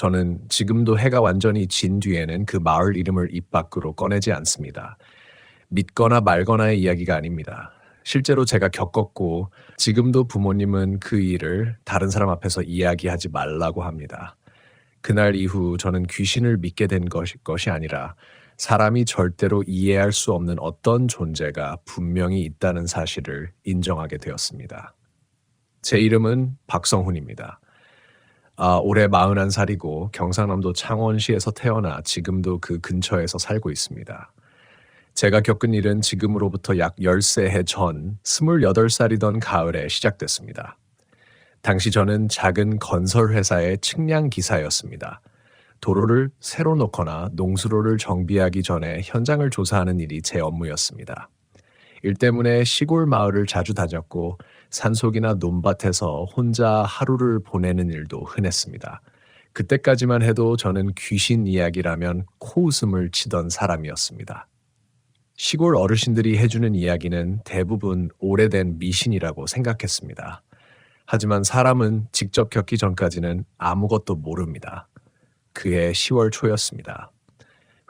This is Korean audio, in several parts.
저는 지금도 해가 완전히 진 뒤에는 그 마을 이름을 입 밖으로 꺼내지 않습니다. 믿거나 말거나의 이야기가 아닙니다. 실제로 제가 겪었고 지금도 부모님은 그 일을 다른 사람 앞에서 이야기하지 말라고 합니다. 그날 이후 저는 귀신을 믿게 된 것이 아니라 사람이 절대로 이해할 수 없는 어떤 존재가 분명히 있다는 사실을 인정하게 되었습니다. 제 이름은 박성훈입니다. 올해 41살이고 경상남도 창원시에서 태어나 지금도 그 근처에서 살고 있습니다. 제가 겪은 일은 지금으로부터 약 13해 전 28살이던 가을에 시작됐습니다. 당시 저는 작은 건설회사의 측량 기사였습니다. 도로를 새로 놓거나 농수로를 정비하기 전에 현장을 조사하는 일이 제 업무였습니다. 일 때문에 시골 마을을 자주 다녔고 산속이나 논밭에서 혼자 하루를 보내는 일도 흔했습니다. 그때까지만 해도 저는 귀신 이야기라면 코웃음을 치던 사람이었습니다. 시골 어르신들이 해주는 이야기는 대부분 오래된 미신이라고 생각했습니다. 하지만 사람은 직접 겪기 전까지는 아무것도 모릅니다. 그해 10월 초였습니다.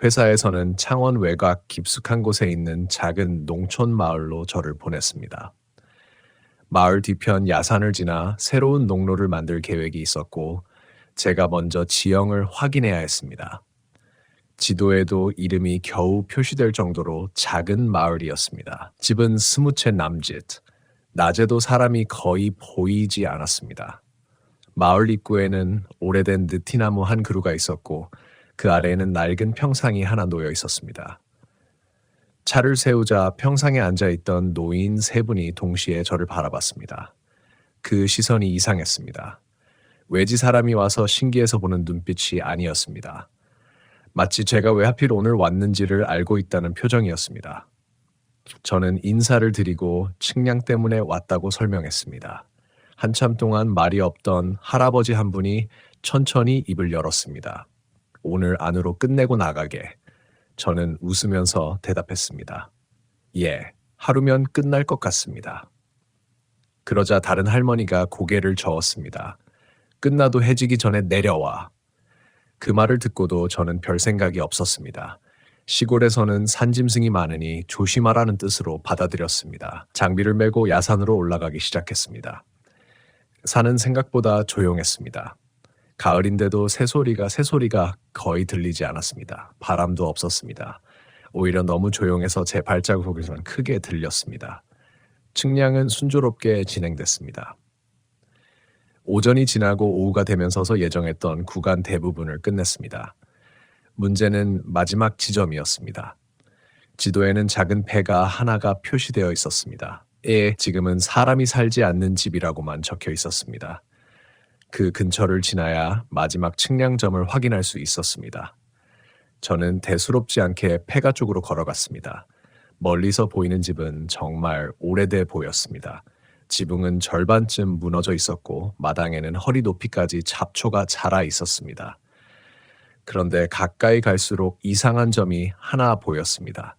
회사에서는 창원 외곽 깊숙한 곳에 있는 작은 농촌 마을로 저를 보냈습니다. 마을 뒤편 야산을 지나 새로운 농로를 만들 계획이 있었고 제가 먼저 지형을 확인해야 했습니다. 지도에도 이름이 겨우 표시될 정도로 작은 마을이었습니다. 집은 스무채 남짓, 낮에도 사람이 거의 보이지 않았습니다. 마을 입구에는 오래된 느티나무 한 그루가 있었고 그 아래에는 낡은 평상이 하나 놓여 있었습니다. 차를 세우자 평상에 앉아있던 노인 세 분이 동시에 저를 바라봤습니다. 그 시선이 이상했습니다. 외지 사람이 와서 신기해서 보는 눈빛이 아니었습니다. 마치 제가 왜 하필 오늘 왔는지를 알고 있다는 표정이었습니다. 저는 인사를 드리고 측량 때문에 왔다고 설명했습니다. 한참 동안 말이 없던 할아버지 한 분이 천천히 입을 열었습니다. 오늘 안으로 끝내고 나가게. 저는 웃으면서 대답했습니다. 예, 하루면 끝날 것 같습니다. 그러자 다른 할머니가 고개를 저었습니다. 끝나도 해지기 전에 내려와. 그 말을 듣고도 저는 별 생각이 없었습니다. 시골에서는 산짐승이 많으니 조심하라는 뜻으로 받아들였습니다. 장비를 메고 야산으로 올라가기 시작했습니다. 산은 생각보다 조용했습니다. 가을인데도 새소리가 거의 들리지 않았습니다. 바람도 없었습니다. 오히려 너무 조용해서 제 발자국에서는 크게 들렸습니다. 측량은 순조롭게 진행됐습니다. 오전이 지나고 오후가 되면서서 예정했던 구간 대부분을 끝냈습니다. 문제는 마지막 지점이었습니다. 지도에는 작은 배가 하나가 표시되어 있었습니다. 지금은 사람이 살지 않는 집이라고만 적혀 있었습니다. 그 근처를 지나야 마지막 측량점을 확인할 수 있었습니다. 저는 대수롭지 않게 폐가 쪽으로 걸어갔습니다. 멀리서 보이는 집은 정말 오래돼 보였습니다. 지붕은 절반쯤 무너져 있었고 마당에는 허리 높이까지 잡초가 자라 있었습니다. 그런데 가까이 갈수록 이상한 점이 하나 보였습니다.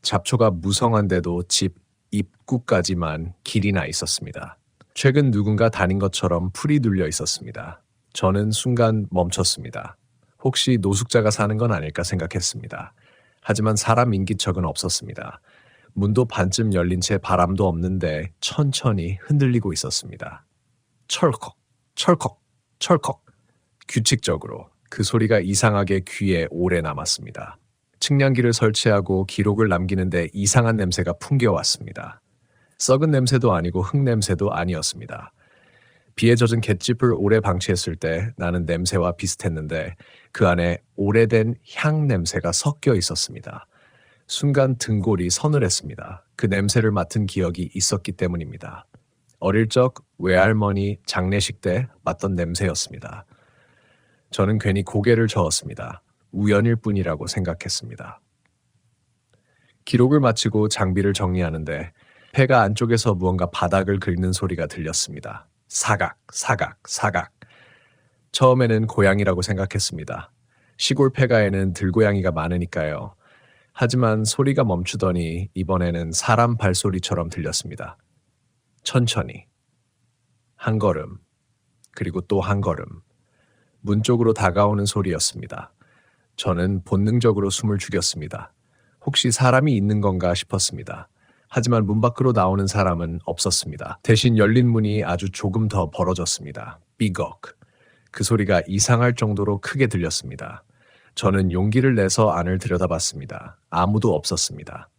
잡초가 무성한데도 집 입구까지만 길이 나 있었습니다. 최근 누군가 다닌 것처럼 풀이 눌려 있었습니다. 저는 순간 멈췄습니다. 혹시 노숙자가 사는 건 아닐까 생각했습니다. 하지만 사람 인기척은 없었습니다. 문도 반쯤 열린 채 바람도 없는데 천천히 흔들리고 있었습니다. 철컥, 철컥, 철컥. 규칙적으로 그 소리가 이상하게 귀에 오래 남았습니다. 측량기를 설치하고 기록을 남기는데 이상한 냄새가 풍겨왔습니다. 썩은 냄새도 아니고 흙 냄새도 아니었습니다. 비에 젖은 갯짚을 오래 방치했을 때 나는 냄새와 비슷했는데 그 안에 오래된 향 냄새가 섞여 있었습니다. 순간 등골이 서늘했습니다. 그 냄새를 맡은 기억이 있었기 때문입니다. 어릴 적 외할머니 장례식 때 맡던 냄새였습니다. 저는 괜히 고개를 저었습니다. 우연일 뿐이라고 생각했습니다. 기록을 마치고 장비를 정리하는데 폐가 안쪽에서 무언가 바닥을 긁는 소리가 들렸습니다. 사각, 사각, 사각. 처음에는 고양이라고 생각했습니다. 시골 폐가에는 들고양이가 많으니까요. 하지만 소리가 멈추더니 이번에는 사람 발소리처럼 들렸습니다. 천천히. 한 걸음, 그리고 또 한 걸음. 문 쪽으로 다가오는 소리였습니다. 저는 본능적으로 숨을 죽였습니다. 혹시 사람이 있는 건가 싶었습니다. 하지만 문 밖으로 나오는 사람은 없었습니다. 대신 열린 문이 아주 조금 더 벌어졌습니다. 삐걱. 그 소리가 이상할 정도로 크게 들렸습니다. 저는 용기를 내서 안을 들여다봤습니다. 아무도 없었습니다.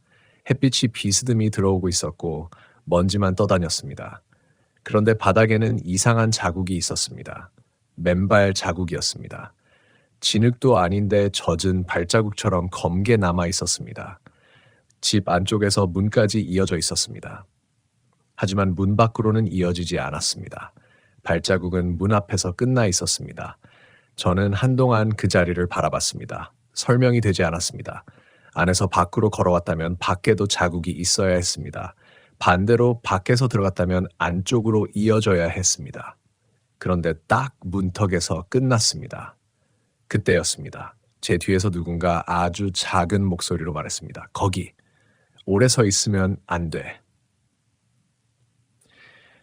햇빛이 비스듬히 들어오고 있었고 먼지만 떠다녔습니다. 그런데 바닥에는 이상한 자국이 있었습니다. 맨발 자국이었습니다. 진흙도 아닌데 젖은 발자국처럼 검게 남아 있었습니다. 집 안쪽에서 문까지 이어져 있었습니다. 하지만 문 밖으로는 이어지지 않았습니다. 발자국은 문 앞에서 끝나 있었습니다. 저는 한동안 그 자리를 바라봤습니다. 설명이 되지 않았습니다. 안에서 밖으로 걸어왔다면 밖에도 자국이 있어야 했습니다. 반대로 밖에서 들어갔다면 안쪽으로 이어져야 했습니다. 그런데 딱 문턱에서 끝났습니다. 그때였습니다. 제 뒤에서 누군가 아주 작은 목소리로 말했습니다. 거기, 오래 서 있으면 안 돼.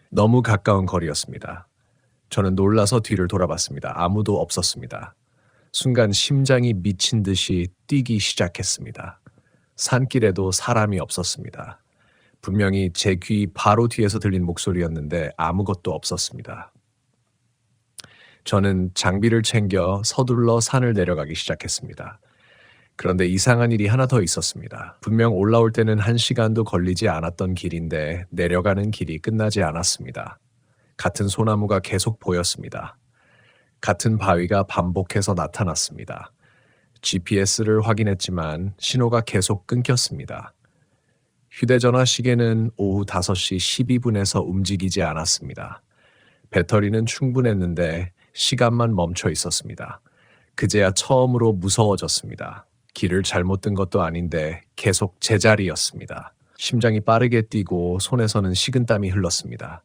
너무 가까운 거리였습니다. 저는 놀라서 뒤를 돌아봤습니다. 아무도 없었습니다. 순간 심장이 미친 듯이 뛰기 시작했습니다. 산길에도 사람이 없었습니다. 분명히 제 귀 바로 뒤에서 들린 목소리였는데 아무것도 없었습니다. 저는 장비를 챙겨 서둘러 산을 내려가기 시작했습니다. 그런데 이상한 일이 하나 더 있었습니다. 분명 올라올 때는 1시간도 걸리지 않았던 길인데 내려가는 길이 끝나지 않았습니다. 같은 소나무가 계속 보였습니다. 같은 바위가 반복해서 나타났습니다. GPS를 확인했지만 신호가 계속 끊겼습니다. 휴대전화 시계는 오후 5시 12분에서 움직이지 않았습니다. 배터리는 충분했는데 시간만 멈춰 있었습니다. 그제야 처음으로 무서워졌습니다. 길을 잘못 든 것도 아닌데 계속 제자리였습니다. 심장이 빠르게 뛰고 손에서는 식은땀이 흘렀습니다.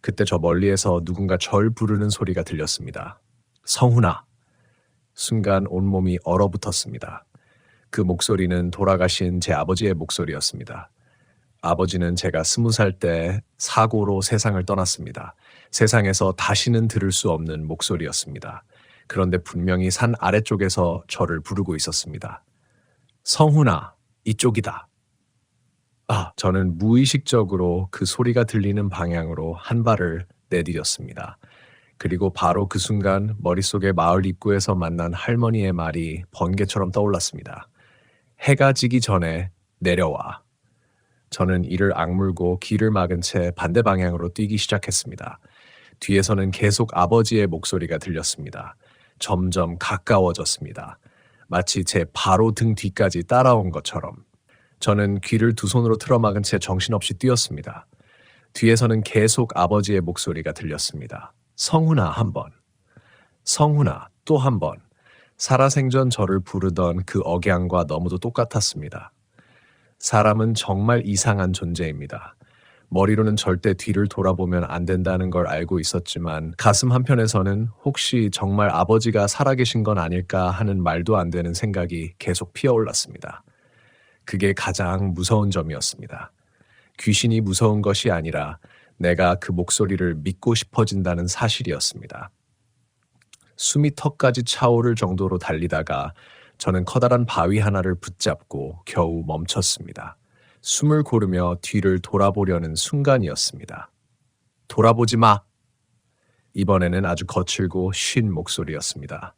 그때 저 멀리에서 누군가 절 부르는 소리가 들렸습니다. 성훈아. 순간 온몸이 얼어붙었습니다. 그 목소리는 돌아가신 제 아버지의 목소리였습니다. 아버지는 제가 20살 때 사고로 세상을 떠났습니다. 세상에서 다시는 들을 수 없는 목소리였습니다. 그런데 분명히 산 아래쪽에서 저를 부르고 있었습니다. 성훈아, 이쪽이다. 저는 무의식적으로 그 소리가 들리는 방향으로 한 발을 내디뎠습니다. 그리고 바로 그 순간 머릿속에 마을 입구에서 만난 할머니의 말이 번개처럼 떠올랐습니다. 해가 지기 전에 내려와. 저는 이를 악물고 길을 막은 채 반대 방향으로 뛰기 시작했습니다. 뒤에서는 계속 아버지의 목소리가 들렸습니다. 점점 가까워졌습니다. 마치 제 바로 등 뒤까지 따라온 것처럼. 저는 귀를 두 손으로 틀어막은 채 정신없이 뛰었습니다. 뒤에서는 계속 아버지의 목소리가 들렸습니다. 성훈아 한 번. 성훈아 또 한 번. 살아생전 저를 부르던 그 억양과 너무도 똑같았습니다. 사람은 정말 이상한 존재입니다. 머리로는 절대 뒤를 돌아보면 안 된다는 걸 알고 있었지만 가슴 한편에서는 혹시 정말 아버지가 살아계신 건 아닐까 하는 말도 안 되는 생각이 계속 피어올랐습니다. 그게 가장 무서운 점이었습니다. 귀신이 무서운 것이 아니라 내가 그 목소리를 믿고 싶어진다는 사실이었습니다. 숨이 턱까지 차오를 정도로 달리다가 저는 커다란 바위 하나를 붙잡고 겨우 멈췄습니다. 숨을 고르며 뒤를 돌아보려는 순간이었습니다. 돌아보지 마! 이번에는 아주 거칠고 쉰 목소리였습니다.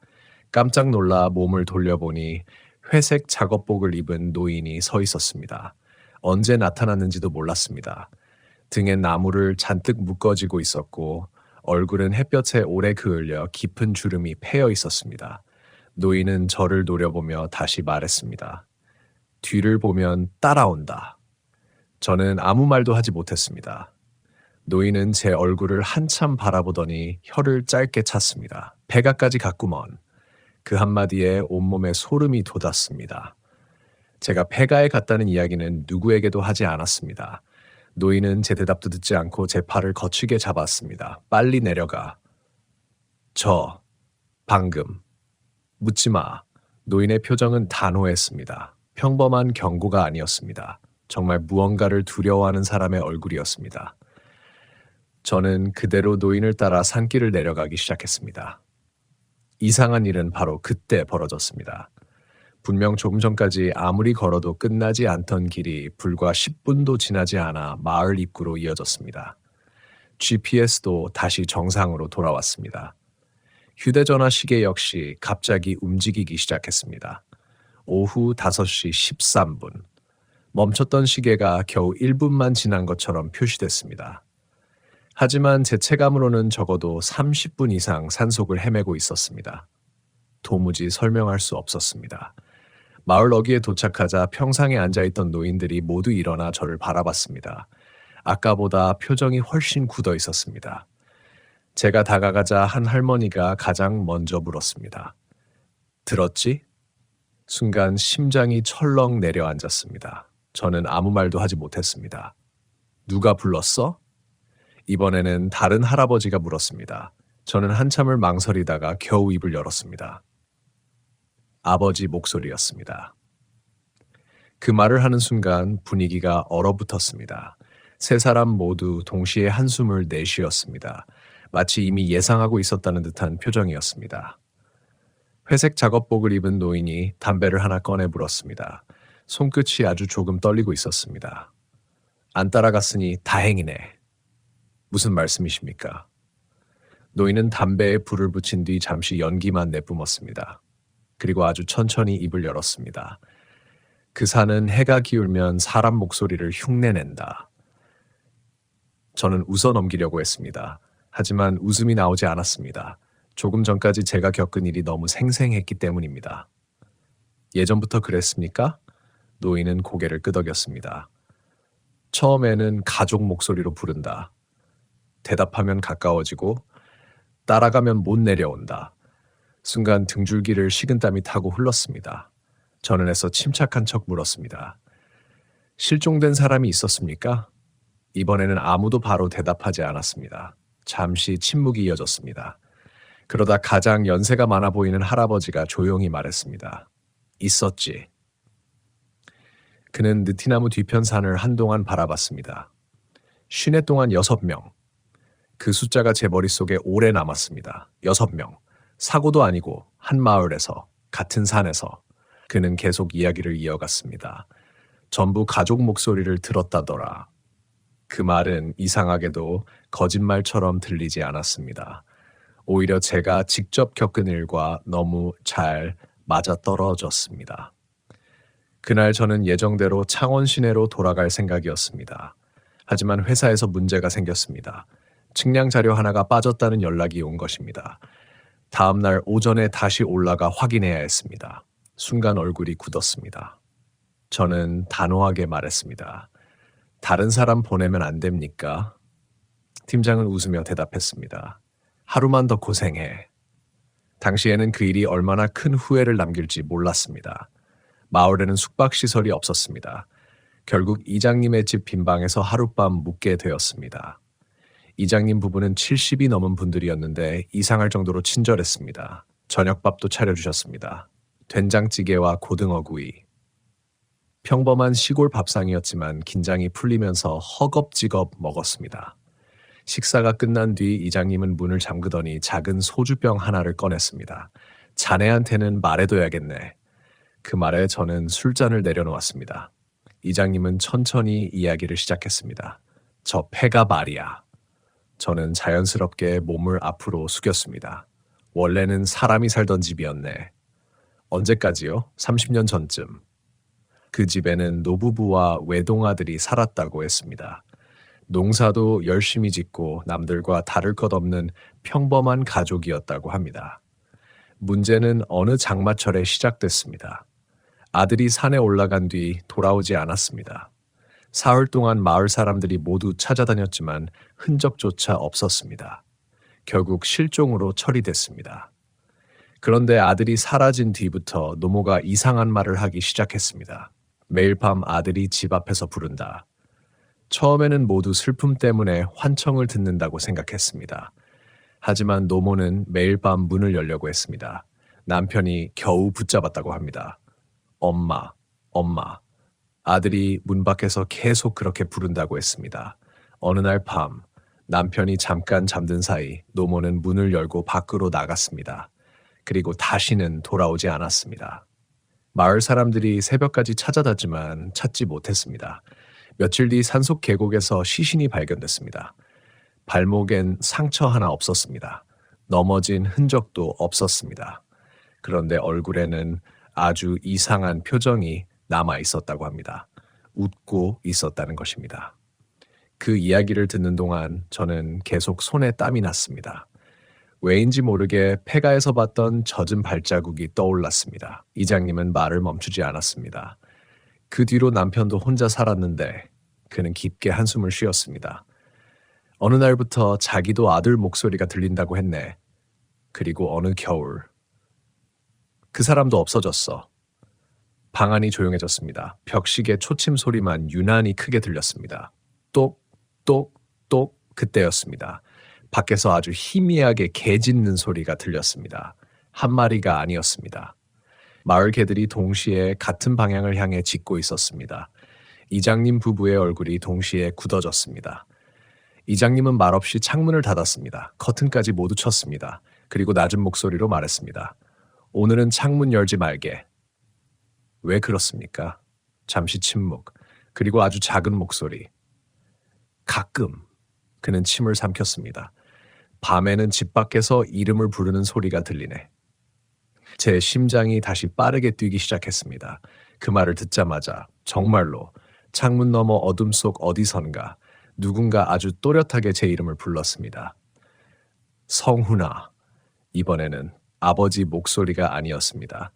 깜짝 놀라 몸을 돌려보니 회색 작업복을 입은 노인이 서 있었습니다. 언제 나타났는지도 몰랐습니다. 등에 나무를 잔뜩 묶어지고 있었고 얼굴은 햇볕에 오래 그을려 깊은 주름이 패여 있었습니다. 노인은 저를 노려보며 다시 말했습니다. 뒤를 보면 따라온다. 저는 아무 말도 하지 못했습니다. 노인은 제 얼굴을 한참 바라보더니 혀를 짧게 찼습니다. 배가까지 갔구먼. 그 한마디에 온몸에 소름이 돋았습니다. 제가 폐가에 갔다는 이야기는 누구에게도 하지 않았습니다. 노인은 제 대답도 듣지 않고 제 팔을 거치게 잡았습니다. 빨리 내려가. 방금. 묻지 마. 노인의 표정은 단호했습니다. 평범한 경고가 아니었습니다. 정말 무언가를 두려워하는 사람의 얼굴이었습니다. 저는 그대로 노인을 따라 산길을 내려가기 시작했습니다. 이상한 일은 바로 그때 벌어졌습니다. 분명 조금 전까지 아무리 걸어도 끝나지 않던 길이 불과 10분도 지나지 않아 마을 입구로 이어졌습니다. GPS도 다시 정상으로 돌아왔습니다. 휴대전화 시계 역시 갑자기 움직이기 시작했습니다. 오후 5시 13분. 멈췄던 시계가 겨우 1분만 지난 것처럼 표시됐습니다. 하지만 제 체감으로는 적어도 30분 이상 산속을 헤매고 있었습니다. 도무지 설명할 수 없었습니다. 마을 어귀에 도착하자 평상에 앉아있던 노인들이 모두 일어나 저를 바라봤습니다. 아까보다 표정이 훨씬 굳어 있었습니다. 제가 다가가자 한 할머니가 가장 먼저 물었습니다. 들었지? 순간 심장이 철렁 내려앉았습니다. 저는 아무 말도 하지 못했습니다. 누가 불렀어? 이번에는 다른 할아버지가 물었습니다. 저는 한참을 망설이다가 겨우 입을 열었습니다. 아버지 목소리였습니다. 그 말을 하는 순간 분위기가 얼어붙었습니다. 세 사람 모두 동시에 한숨을 내쉬었습니다. 마치 이미 예상하고 있었다는 듯한 표정이었습니다. 회색 작업복을 입은 노인이 담배를 하나 꺼내 불었습니다. 손끝이 아주 조금 떨리고 있었습니다. 안 따라갔으니 다행이네. 무슨 말씀이십니까? 노인은 담배에 불을 붙인 뒤 잠시 연기만 내뿜었습니다. 그리고 아주 천천히 입을 열었습니다. 그 산은 해가 기울면 사람 목소리를 흉내낸다. 저는 웃어 넘기려고 했습니다. 하지만 웃음이 나오지 않았습니다. 조금 전까지 제가 겪은 일이 너무 생생했기 때문입니다. 예전부터 그랬습니까? 노인은 고개를 끄덕였습니다. 처음에는 가족 목소리로 부른다. 대답하면 가까워지고 따라가면 못 내려온다. 순간 등줄기를 식은땀이 타고 흘렀습니다. 저는 애써 침착한 척 물었습니다. 실종된 사람이 있었습니까? 이번에는 아무도 바로 대답하지 않았습니다. 잠시 침묵이 이어졌습니다. 그러다 가장 연세가 많아 보이는 할아버지가 조용히 말했습니다. 있었지. 그는 느티나무 뒤편 산을 한동안 바라봤습니다. 50해 동안 6명. 그 숫자가 제 머릿속에 오래 남았습니다. 6명. 사고도 아니고 한 마을에서, 같은 산에서. 그는 계속 이야기를 이어갔습니다. 전부 가족 목소리를 들었다더라. 그 말은 이상하게도 거짓말처럼 들리지 않았습니다. 오히려 제가 직접 겪은 일과 너무 잘 맞아떨어졌습니다. 그날 저는 예정대로 창원 시내로 돌아갈 생각이었습니다. 하지만 회사에서 문제가 생겼습니다. 측량 자료 하나가 빠졌다는 연락이 온 것입니다. 다음 날 오전에 다시 올라가 확인해야 했습니다. 순간 얼굴이 굳었습니다. 저는 단호하게 말했습니다. 다른 사람 보내면 안 됩니까? 팀장은 웃으며 대답했습니다. 하루만 더 고생해. 당시에는 그 일이 얼마나 큰 후회를 남길지 몰랐습니다. 마을에는 숙박시설이 없었습니다. 결국 이장님의 집 빈방에서 하룻밤 묵게 되었습니다. 이장님 부부는 70이 넘은 분들이었는데 이상할 정도로 친절했습니다. 저녁밥도 차려주셨습니다. 된장찌개와 고등어구이. 평범한 시골 밥상이었지만 긴장이 풀리면서 허겁지겁 먹었습니다. 식사가 끝난 뒤 이장님은 문을 잠그더니 작은 소주병 하나를 꺼냈습니다. 자네한테는 말해둬야겠네. 그 말에 저는 술잔을 내려놓았습니다. 이장님은 천천히 이야기를 시작했습니다. 저 폐가 말이야. 저는 자연스럽게 몸을 앞으로 숙였습니다. 원래는 사람이 살던 집이었네. 언제까지요? 30년 전쯤. 그 집에는 노부부와 외동아들이 살았다고 했습니다. 농사도 열심히 짓고 남들과 다를 것 없는 평범한 가족이었다고 합니다. 문제는 어느 장마철에 시작됐습니다. 아들이 산에 올라간 뒤 돌아오지 않았습니다. 사흘 동안 마을 사람들이 모두 찾아다녔지만 흔적조차 없었습니다. 결국 실종으로 처리됐습니다. 그런데 아들이 사라진 뒤부터 노모가 이상한 말을 하기 시작했습니다. 매일 밤 아들이 집 앞에서 부른다. 처음에는 모두 슬픔 때문에 환청을 듣는다고 생각했습니다. 하지만 노모는 매일 밤 문을 열려고 했습니다. 남편이 겨우 붙잡았다고 합니다. 엄마, 엄마. 아들이 문 밖에서 계속 그렇게 부른다고 했습니다. 어느 날 밤, 남편이 잠깐 잠든 사이 노모는 문을 열고 밖으로 나갔습니다. 그리고 다시는 돌아오지 않았습니다. 마을 사람들이 새벽까지 찾아다지만 찾지 못했습니다. 며칠 뒤 산속 계곡에서 시신이 발견됐습니다. 발목엔 상처 하나 없었습니다. 넘어진 흔적도 없었습니다. 그런데 얼굴에는 아주 이상한 표정이 남아 있었다고 합니다. 웃고 있었다는 것입니다. 그 이야기를 듣는 동안 저는 계속 손에 땀이 났습니다. 왜인지 모르게 폐가에서 봤던 젖은 발자국이 떠올랐습니다. 이장님은 말을 멈추지 않았습니다. 그 뒤로 남편도 혼자 살았는데 그는 깊게 한숨을 쉬었습니다. 어느 날부터 자기도 아들 목소리가 들린다고 했네. 그리고 어느 겨울 그 사람도 없어졌어. 방 안이 조용해졌습니다. 벽시계 초침 소리만 유난히 크게 들렸습니다. 똑, 똑, 똑 그때였습니다. 밖에서 아주 희미하게 개 짖는 소리가 들렸습니다. 한 마리가 아니었습니다. 마을 개들이 동시에 같은 방향을 향해 짖고 있었습니다. 이장님 부부의 얼굴이 동시에 굳어졌습니다. 이장님은 말없이 창문을 닫았습니다. 커튼까지 모두 쳤습니다. 그리고 낮은 목소리로 말했습니다. 오늘은 창문 열지 말게. 왜 그렇습니까? 잠시 침묵, 그리고 아주 작은 목소리. 가끔 그는 침을 삼켰습니다. 밤에는 집 밖에서 이름을 부르는 소리가 들리네. 제 심장이 다시 빠르게 뛰기 시작했습니다. 그 말을 듣자마자 정말로 창문 너머 어둠 속 어디선가 누군가 아주 또렷하게 제 이름을 불렀습니다. 성훈아. 이번에는 아버지 목소리가 아니었습니다.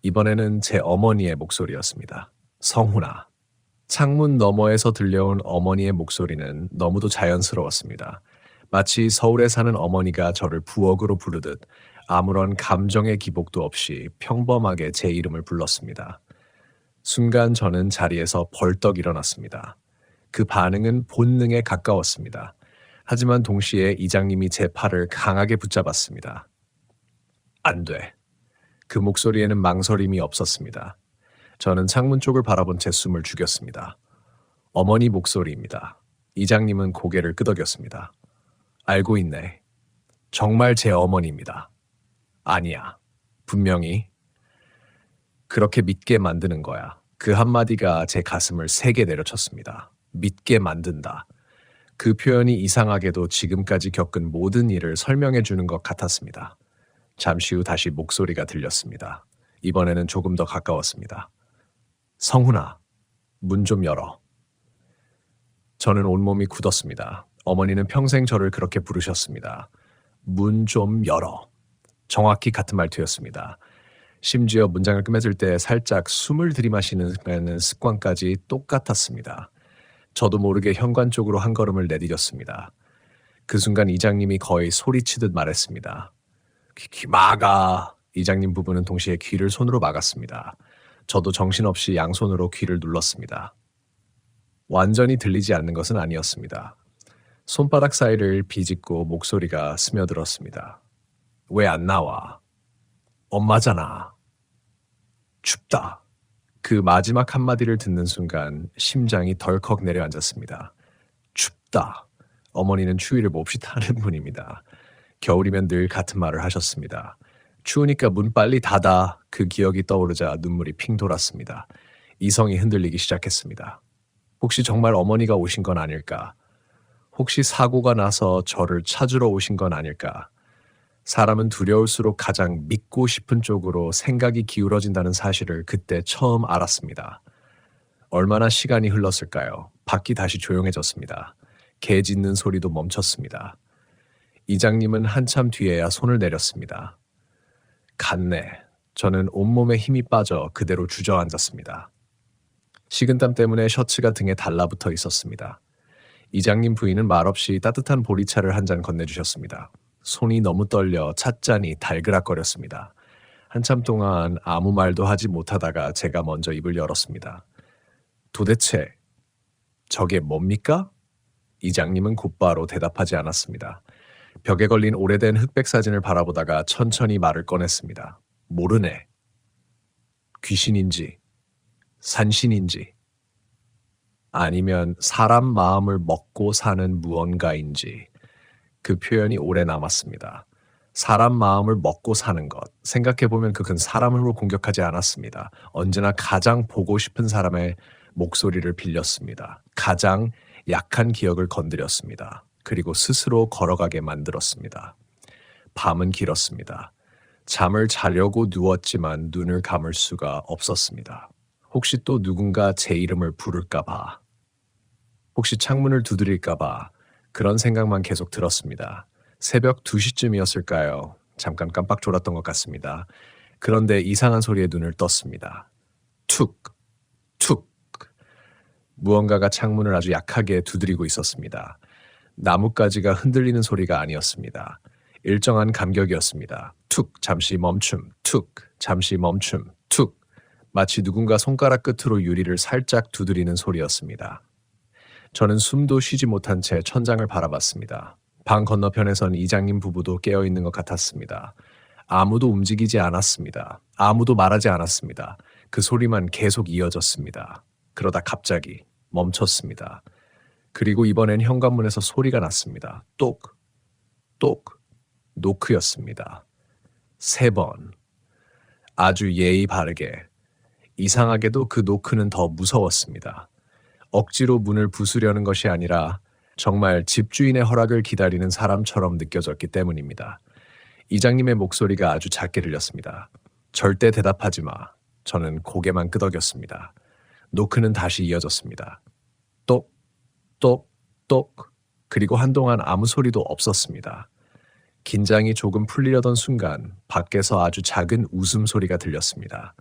이번에는 제 어머니의 목소리였습니다. 성훈아. 창문 너머에서 들려온 어머니의 목소리는 너무도 자연스러웠습니다. 마치 서울에 사는 어머니가 저를 부엌으로 부르듯 아무런 감정의 기복도 없이 평범하게 제 이름을 불렀습니다. 순간 저는 자리에서 벌떡 일어났습니다. 그 반응은 본능에 가까웠습니다. 하지만 동시에 이장님이 제 팔을 강하게 붙잡았습니다. 안 돼. 그 목소리에는 망설임이 없었습니다. 저는 창문 쪽을 바라본 채 숨을 죽였습니다. 어머니 목소리입니다. 이장님은 고개를 끄덕였습니다. 알고 있네. 정말 제 어머니입니다. 아니야. 분명히 그렇게 믿게 만드는 거야. 그 한마디가 제 가슴을 세게 내려쳤습니다. 믿게 만든다. 그 표현이 이상하게도 지금까지 겪은 모든 일을 설명해 주는 것 같았습니다. 잠시 후 다시 목소리가 들렸습니다. 이번에는 조금 더 가까웠습니다. 성훈아, 문 좀 열어. 저는 온몸이 굳었습니다. 어머니는 평생 저를 그렇게 부르셨습니다. 문 좀 열어. 정확히 같은 말투였습니다. 심지어 문장을 끝맺을 때 살짝 숨을 들이마시는 습관까지 똑같았습니다. 저도 모르게 현관 쪽으로 한 걸음을 내디뎠습니다. 그 순간 이장님이 거의 소리치듯 말했습니다. 귀 막아. 이장님 부부는 동시에 귀를 손으로 막았습니다. 저도 정신없이 양손으로 귀를 눌렀습니다. 완전히 들리지 않는 것은 아니었습니다. 손바닥 사이를 비집고 목소리가 스며들었습니다. 왜 안 나와? 엄마잖아. 춥다. 그 마지막 한마디를 듣는 순간 심장이 덜컥 내려앉았습니다. 춥다. 어머니는 추위를 몹시 타는 분입니다. 겨울이면 늘 같은 말을 하셨습니다. 추우니까 문 빨리 닫아. 그 기억이 떠오르자 눈물이 핑 돌았습니다. 이성이 흔들리기 시작했습니다. 혹시 정말 어머니가 오신 건 아닐까? 혹시 사고가 나서 저를 찾으러 오신 건 아닐까? 사람은 두려울수록 가장 믿고 싶은 쪽으로 생각이 기울어진다는 사실을 그때 처음 알았습니다. 얼마나 시간이 흘렀을까요? 밖이 다시 조용해졌습니다. 개 짖는 소리도 멈췄습니다. 이장님은 한참 뒤에야 손을 내렸습니다. 갔네. 저는 온몸에 힘이 빠져 그대로 주저앉았습니다. 식은땀 때문에 셔츠가 등에 달라붙어 있었습니다. 이장님 부인은 말없이 따뜻한 보리차를 한 잔 건네주셨습니다. 손이 너무 떨려 찻잔이 달그락거렸습니다. 한참 동안 아무 말도 하지 못하다가 제가 먼저 입을 열었습니다. 도대체 저게 뭡니까? 이장님은 곧바로 대답하지 않았습니다. 벽에 걸린 오래된 흑백 사진을 바라보다가 천천히 말을 꺼냈습니다. 모르네. 귀신인지 산신인지 아니면 사람 마음을 먹고 사는 무언가인지 그 표현이 오래 남았습니다. 사람 마음을 먹고 사는 것. 생각해보면 그건 사람을 공격하지 않았습니다. 언제나 가장 보고 싶은 사람의 목소리를 빌렸습니다. 가장 약한 기억을 건드렸습니다. 그리고 스스로 걸어가게 만들었습니다. 밤은 길었습니다. 잠을 자려고 누웠지만 눈을 감을 수가 없었습니다. 혹시 또 누군가 제 이름을 부를까봐, 혹시 창문을 두드릴까봐 그런 생각만 계속 들었습니다. 새벽 2시쯤이었을까요? 잠깐 깜빡 졸았던 것 같습니다. 그런데 이상한 소리에 눈을 떴습니다. 툭, 툭. 무언가가 창문을 아주 약하게 두드리고 있었습니다. 나뭇가지가 흔들리는 소리가 아니었습니다. 일정한 간격이었습니다. 툭, 잠시 멈춤, 툭, 잠시 멈춤, 툭. 마치 누군가 손가락 끝으로 유리를 살짝 두드리는 소리였습니다. 저는 숨도 쉬지 못한 채 천장을 바라봤습니다. 방 건너편에선 이장님 부부도 깨어있는 것 같았습니다. 아무도 움직이지 않았습니다. 아무도 말하지 않았습니다. 그 소리만 계속 이어졌습니다. 그러다 갑자기 멈췄습니다. 그리고 이번엔 현관문에서 소리가 났습니다. 똑, 똑, 노크였습니다. 3번. 아주 예의 바르게. 이상하게도 그 노크는 더 무서웠습니다. 억지로 문을 부수려는 것이 아니라 정말 집주인의 허락을 기다리는 사람처럼 느껴졌기 때문입니다. 이장님의 목소리가 아주 작게 들렸습니다. 절대 대답하지 마. 저는 고개만 끄덕였습니다. 노크는 다시 이어졌습니다. 똑, 똑, 똑. 그리고 한동안 아무 소리도 없었습니다. 긴장이 조금 풀리려던 순간 밖에서 아주 작은 웃음소리가 들렸습니다.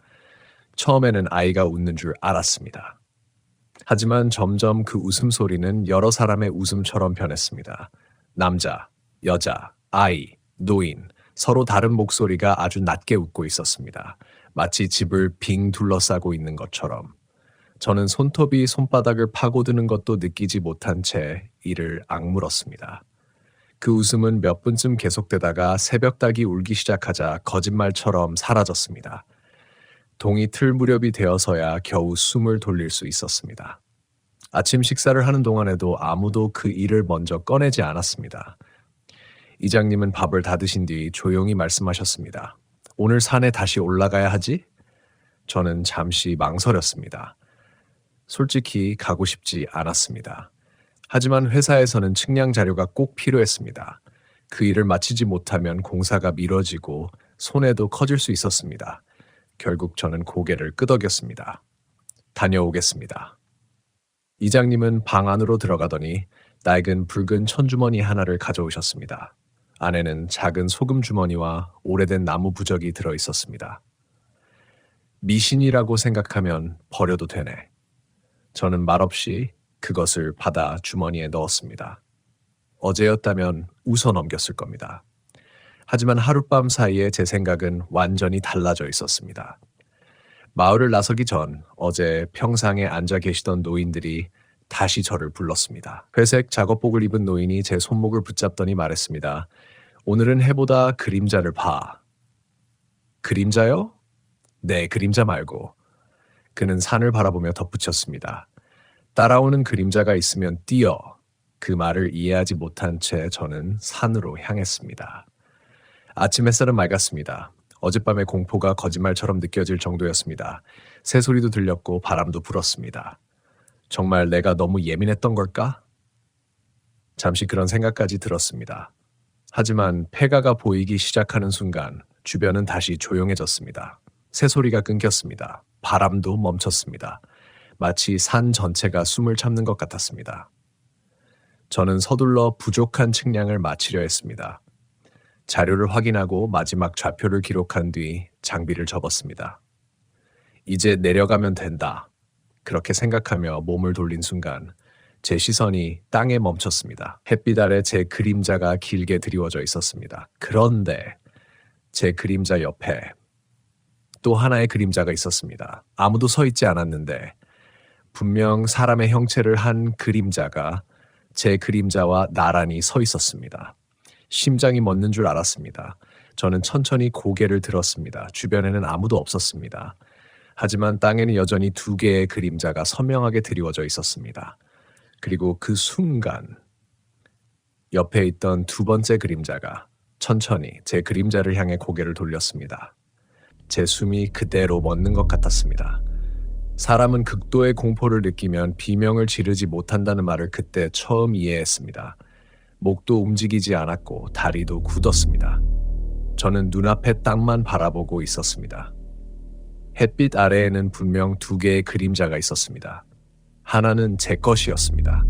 처음에는 아이가 웃는 줄 알았습니다. 하지만 점점 그 웃음소리는 여러 사람의 웃음처럼 변했습니다. 남자, 여자, 아이, 노인, 서로 다른 목소리가 아주 낮게 웃고 있었습니다. 마치 집을 빙 둘러싸고 있는 것처럼. 저는 손톱이 손바닥을 파고드는 것도 느끼지 못한 채 이를 악물었습니다. 그 웃음은 몇 분쯤 계속되다가 새벽닭이 울기 시작하자 거짓말처럼 사라졌습니다. 동이 틀 무렵이 되어서야 겨우 숨을 돌릴 수 있었습니다. 아침 식사를 하는 동안에도 아무도 그 일을 먼저 꺼내지 않았습니다. 이장님은 밥을 다 드신 뒤 조용히 말씀하셨습니다. 오늘 산에 다시 올라가야 하지? 저는 잠시 망설였습니다. 솔직히 가고 싶지 않았습니다. 하지만 회사에서는 측량 자료가 꼭 필요했습니다. 그 일을 마치지 못하면 공사가 미뤄지고 손해도 커질 수 있었습니다. 결국 저는 고개를 끄덕였습니다. 다녀오겠습니다. 이장님은 방 안으로 들어가더니 낡은 붉은 천주머니 하나를 가져오셨습니다. 안에는 작은 소금 주머니와 오래된 나무 부적이 들어 있었습니다. 미신이라고 생각하면 버려도 되네. 저는 말없이 그것을 받아 주머니에 넣었습니다. 어제였다면 웃어 넘겼을 겁니다. 하지만 하룻밤 사이에 제 생각은 완전히 달라져 있었습니다. 마을을 나서기 전 어제 평상에 앉아 계시던 노인들이 다시 저를 불렀습니다. 회색 작업복을 입은 노인이 제 손목을 붙잡더니 말했습니다. 오늘은 해보다 그림자를 봐. 그림자요? 네, 그림자 말고. 그는 산을 바라보며 덧붙였습니다. 따라오는 그림자가 있으면 뛰어. 그 말을 이해하지 못한 채 저는 산으로 향했습니다. 아침 햇살은 맑았습니다. 어젯밤의 공포가 거짓말처럼 느껴질 정도였습니다. 새소리도 들렸고 바람도 불었습니다. 정말 내가 너무 예민했던 걸까? 잠시 그런 생각까지 들었습니다. 하지만 폐가가 보이기 시작하는 순간 주변은 다시 조용해졌습니다. 새소리가 끊겼습니다. 바람도 멈췄습니다. 마치 산 전체가 숨을 참는 것 같았습니다. 저는 서둘러 부족한 측량을 마치려 했습니다. 자료를 확인하고 마지막 좌표를 기록한 뒤 장비를 접었습니다. 이제 내려가면 된다. 그렇게 생각하며 몸을 돌린 순간 제 시선이 땅에 멈췄습니다. 햇빛 아래 제 그림자가 길게 드리워져 있었습니다. 그런데 제 그림자 옆에 또 하나의 그림자가 있었습니다. 아무도 서 있지 않았는데 분명 사람의 형체를 한 그림자가 제 그림자와 나란히 서 있었습니다. 심장이 멎는 줄 알았습니다. 저는 천천히 고개를 들었습니다. 주변에는 아무도 없었습니다. 하지만 땅에는 여전히 2개의 그림자가 선명하게 드리워져 있었습니다. 그리고 그 순간 옆에 있던 2번째 그림자가 천천히 제 그림자를 향해 고개를 돌렸습니다. 제 숨이 그대로 멎는 것 같았습니다. 사람은 극도의 공포를 느끼면 비명을 지르지 못한다는 말을 그때 처음 이해했습니다. 목도 움직이지 않았고 다리도 굳었습니다. 저는 눈앞에 땅만 바라보고 있었습니다. 햇빛 아래에는 분명 두 개의 그림자가 있었습니다. 하나는 제 것이었습니다.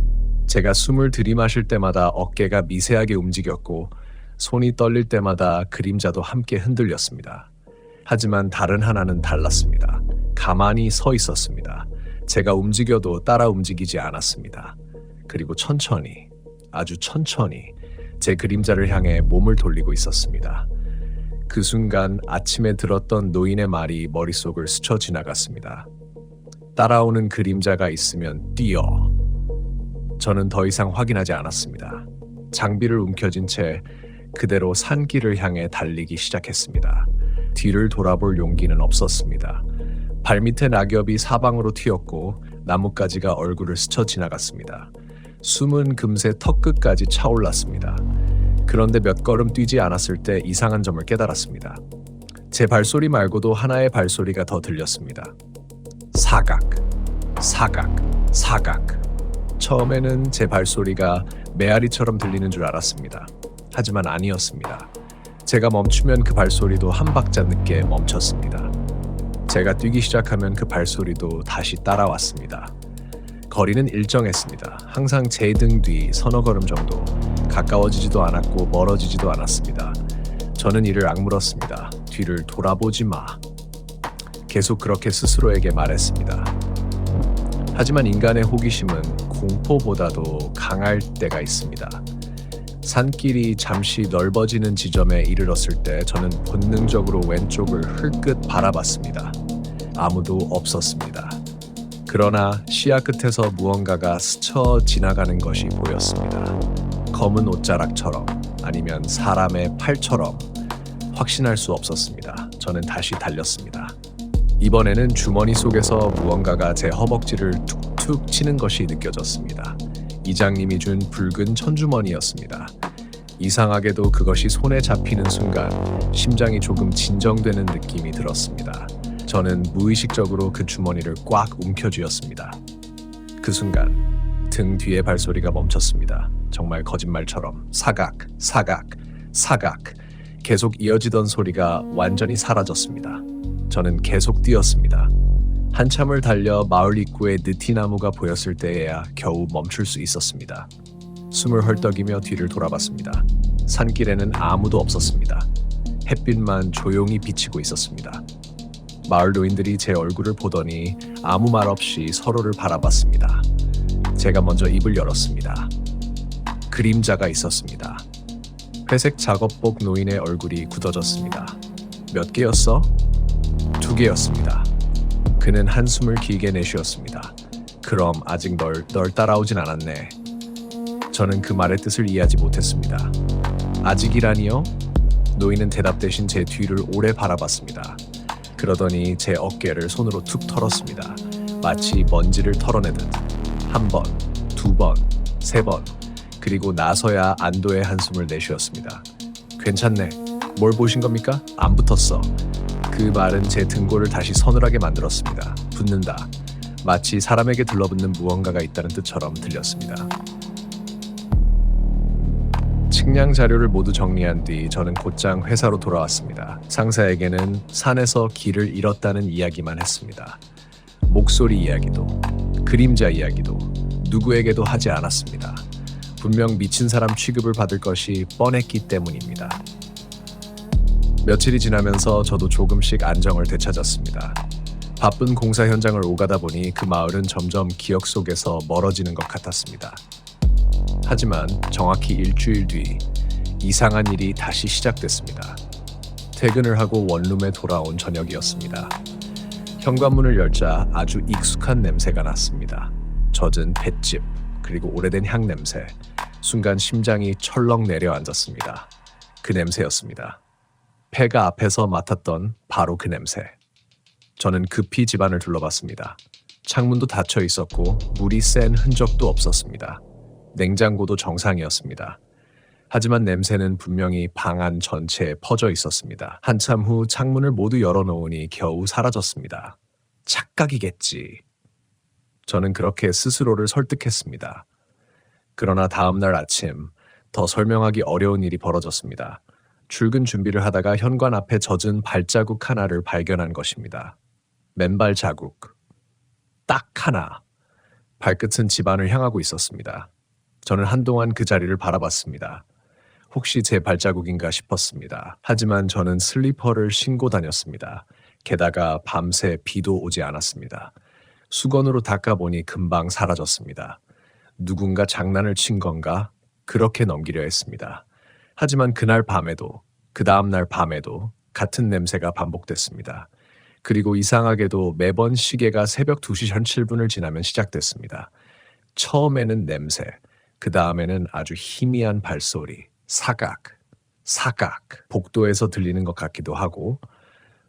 제가 숨을 들이마실 때마다 어깨가 미세하게 움직였고 손이 떨릴 때마다 그림자도 함께 흔들렸습니다. 하지만 다른 하나는 달랐습니다. 가만히 서 있었습니다. 제가 움직여도 따라 움직이지 않았습니다. 그리고 천천히, 아주 천천히 제 그림자를 향해 몸을 돌리고 있었습니다. 그 순간 아침에 들었던 노인의 말이 머릿속을 스쳐 지나갔습니다. 따라오는 그림자가 있으면 뛰어. 저는 더 이상 확인하지 않았습니다. 장비를 움켜쥔 채 그대로 산길을 향해 달리기 시작했습니다. 뒤를 돌아볼 용기는 없었습니다. 발밑에 낙엽이 사방으로 튀었고 나뭇가지가 얼굴을 스쳐 지나갔습니다. 숨은 금세 턱끝까지 차올랐습니다. 그런데 몇 걸음 뛰지 않았을 때 이상한 점을 깨달았습니다. 제 발소리 말고도 하나의 발소리가 더 들렸습니다. 사각, 사각, 사각. 처음에는 제 발소리가 메아리처럼 들리는 줄 알았습니다. 하지만 아니었습니다. 제가 멈추면 그 발소리도 한 박자 늦게 멈췄습니다. 제가 뛰기 시작하면 그 발소리도 다시 따라왔습니다. 거리는 일정했습니다. 항상 제 등 뒤 서너 걸음 정도. 가까워지지도 않았고 멀어지지도 않았습니다. 저는 이를 악물었습니다. 뒤를 돌아보지 마. 계속 그렇게 스스로에게 말했습니다. 하지만 인간의 호기심은 공포보다도 강할 때가 있습니다. 산길이 잠시 넓어지는 지점에 이르렀을 때 저는 본능적으로 왼쪽을 흘끗 바라봤습니다. 아무도 없었습니다. 그러나 시야 끝에서 무언가가 스쳐 지나가는 것이 보였습니다. 검은 옷자락처럼 아니면 사람의 팔처럼. 확신할 수 없었습니다. 저는 다시 달렸습니다. 이번에는 주머니 속에서 무언가가 제 허벅지를 툭툭 치는 것이 느껴졌습니다. 이장님이 준 붉은 천주머니였습니다. 이상하게도 그것이 손에 잡히는 순간 심장이 조금 진정되는 느낌이 들었습니다. 저는 무의식적으로 그 주머니를 꽉 움켜쥐었습니다. 그 순간 등 뒤의 발소리가 멈췄습니다. 정말 거짓말처럼 사각, 사각, 사각 계속 이어지던 소리가 완전히 사라졌습니다. 저는 계속 뛰었습니다. 한참을 달려 마을 입구에 느티나무가 보였을 때에야 겨우 멈출 수 있었습니다. 숨을 헐떡이며 뒤를 돌아봤습니다. 산길에는 아무도 없었습니다. 햇빛만 조용히 비치고 있었습니다. 마을 노인들이 제 얼굴을 보더니 아무 말 없이 서로를 바라봤습니다. 제가 먼저 입을 열었습니다. 그림자가 있었습니다. 회색 작업복 노인의 얼굴이 굳어졌습니다. 몇 개였어? 2개였습니다. 그는 한숨을 길게 내쉬었습니다. 그럼 아직 널 따라오진 않았네. 저는 그 말의 뜻을 이해하지 못했습니다. 아직이라니요? 노인은 대답 대신 제 뒤를 오래 바라봤습니다. 그러더니 제 어깨를 손으로 툭 털었습니다. 마치 먼지를 털어내듯. 1번, 2번, 3번. 그리고 나서야 안도의 한숨을 내쉬었습니다. 괜찮네. 뭘 보신 겁니까? 안 붙었어. 그 말은 제 등골을 다시 서늘하게 만들었습니다. 붙는다. 마치 사람에게 들러붙는 무언가가 있다는 뜻처럼 들렸습니다. 측량 자료를 모두 정리한 뒤 저는 곧장 회사로 돌아왔습니다. 상사에게는 산에서 길을 잃었다는 이야기만 했습니다. 목소리 이야기도, 그림자 이야기도 누구에게도 하지 않았습니다. 분명 미친 사람 취급을 받을 것이 뻔했기 때문입니다. 며칠이 지나면서 저도 조금씩 안정을 되찾았습니다. 바쁜 공사 현장을 오가다 보니 그 마을은 점점 기억 속에서 멀어지는 것 같았습니다. 하지만 정확히 일주일 뒤 이상한 일이 다시 시작됐습니다. 퇴근을 하고 원룸에 돌아온 저녁이었습니다. 현관문을 열자 아주 익숙한 냄새가 났습니다. 젖은 볏짚, 그리고 오래된 향 냄새. 순간 심장이 철렁 내려앉았습니다. 그 냄새였습니다. 폐가 앞에서 맡았던 바로 그 냄새. 저는 급히 집안을 둘러봤습니다. 창문도 닫혀 있었고 물이 센 흔적도 없었습니다. 냉장고도 정상이었습니다. 하지만 냄새는 분명히 방 안 전체에 퍼져 있었습니다. 한참 후 창문을 모두 열어놓으니 겨우 사라졌습니다. 착각이겠지. 저는 그렇게 스스로를 설득했습니다. 그러나 다음 날 아침 더 설명하기 어려운 일이 벌어졌습니다. 출근 준비를 하다가 현관 앞에 젖은 발자국 하나를 발견한 것입니다. 맨발 자국. 딱 하나. 발끝은 집안을 향하고 있었습니다. 저는 한동안 그 자리를 바라봤습니다. 혹시 제 발자국인가 싶었습니다. 하지만 저는 슬리퍼를 신고 다녔습니다. 게다가 밤새 비도 오지 않았습니다. 수건으로 닦아보니 금방 사라졌습니다. 누군가 장난을 친 건가? 그렇게 넘기려 했습니다. 하지만 그날 밤에도, 그 다음날 밤에도 같은 냄새가 반복됐습니다. 그리고 이상하게도 매번 시계가 새벽 2시 17분을 지나면 시작됐습니다. 처음에는 냄새, 그 다음에는 아주 희미한 발소리, 사각, 복도에서 들리는 것 같기도 하고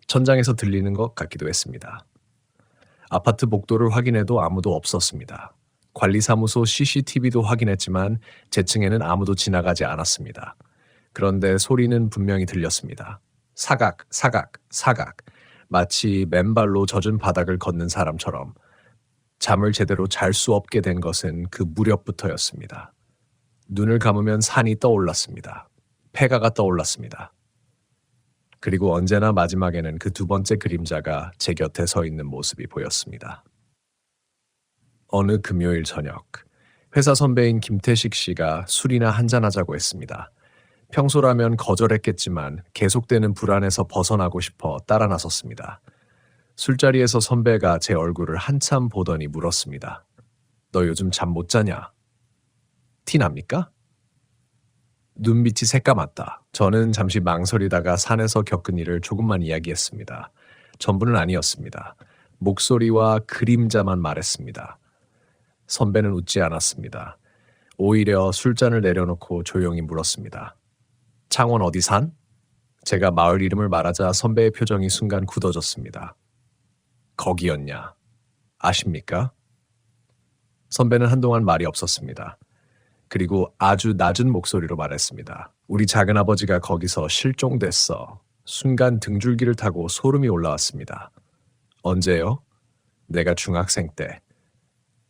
천장에서 들리는 것 같기도 했습니다. 아파트 복도를 확인해도 아무도 없었습니다. 관리사무소 CCTV도 확인했지만 제 층에는 아무도 지나가지 않았습니다. 그런데 소리는 분명히 들렸습니다. 사각. 마치 맨발로 젖은 바닥을 걷는 사람처럼. 잠을 제대로 잘 수 없게 된 것은 그 무렵부터였습니다. 눈을 감으면 산이 떠올랐습니다. 폐가가 떠올랐습니다. 그리고 언제나 마지막에는 그 두 번째 그림자가 제 곁에 서 있는 모습이 보였습니다. 어느 금요일 저녁, 회사 선배인 김태식 씨가 술이나 한잔하자고 했습니다. 평소라면 거절했겠지만 계속되는 불안에서 벗어나고 싶어 따라 나섰습니다. 술자리에서 선배가 제 얼굴을 한참 보더니 물었습니다. 너 요즘 잠 못 자냐? 티 납니까? 눈빛이 새까맣다. 저는 잠시 망설이다가 산에서 겪은 일을 조금만 이야기했습니다. 전부는 아니었습니다. 목소리와 그림자만 말했습니다. 선배는 웃지 않았습니다. 오히려 술잔을 내려놓고 조용히 물었습니다. 창원 어디 산? 제가 마을 이름을 말하자 선배의 표정이 순간 굳어졌습니다. 거기였냐? 아십니까? 선배는 한동안 말이 없었습니다. 그리고 아주 낮은 목소리로 말했습니다. 우리 작은아버지가 거기서 실종됐어. 순간 등줄기를 타고 소름이 올라왔습니다. 언제요? 내가 중학생 때.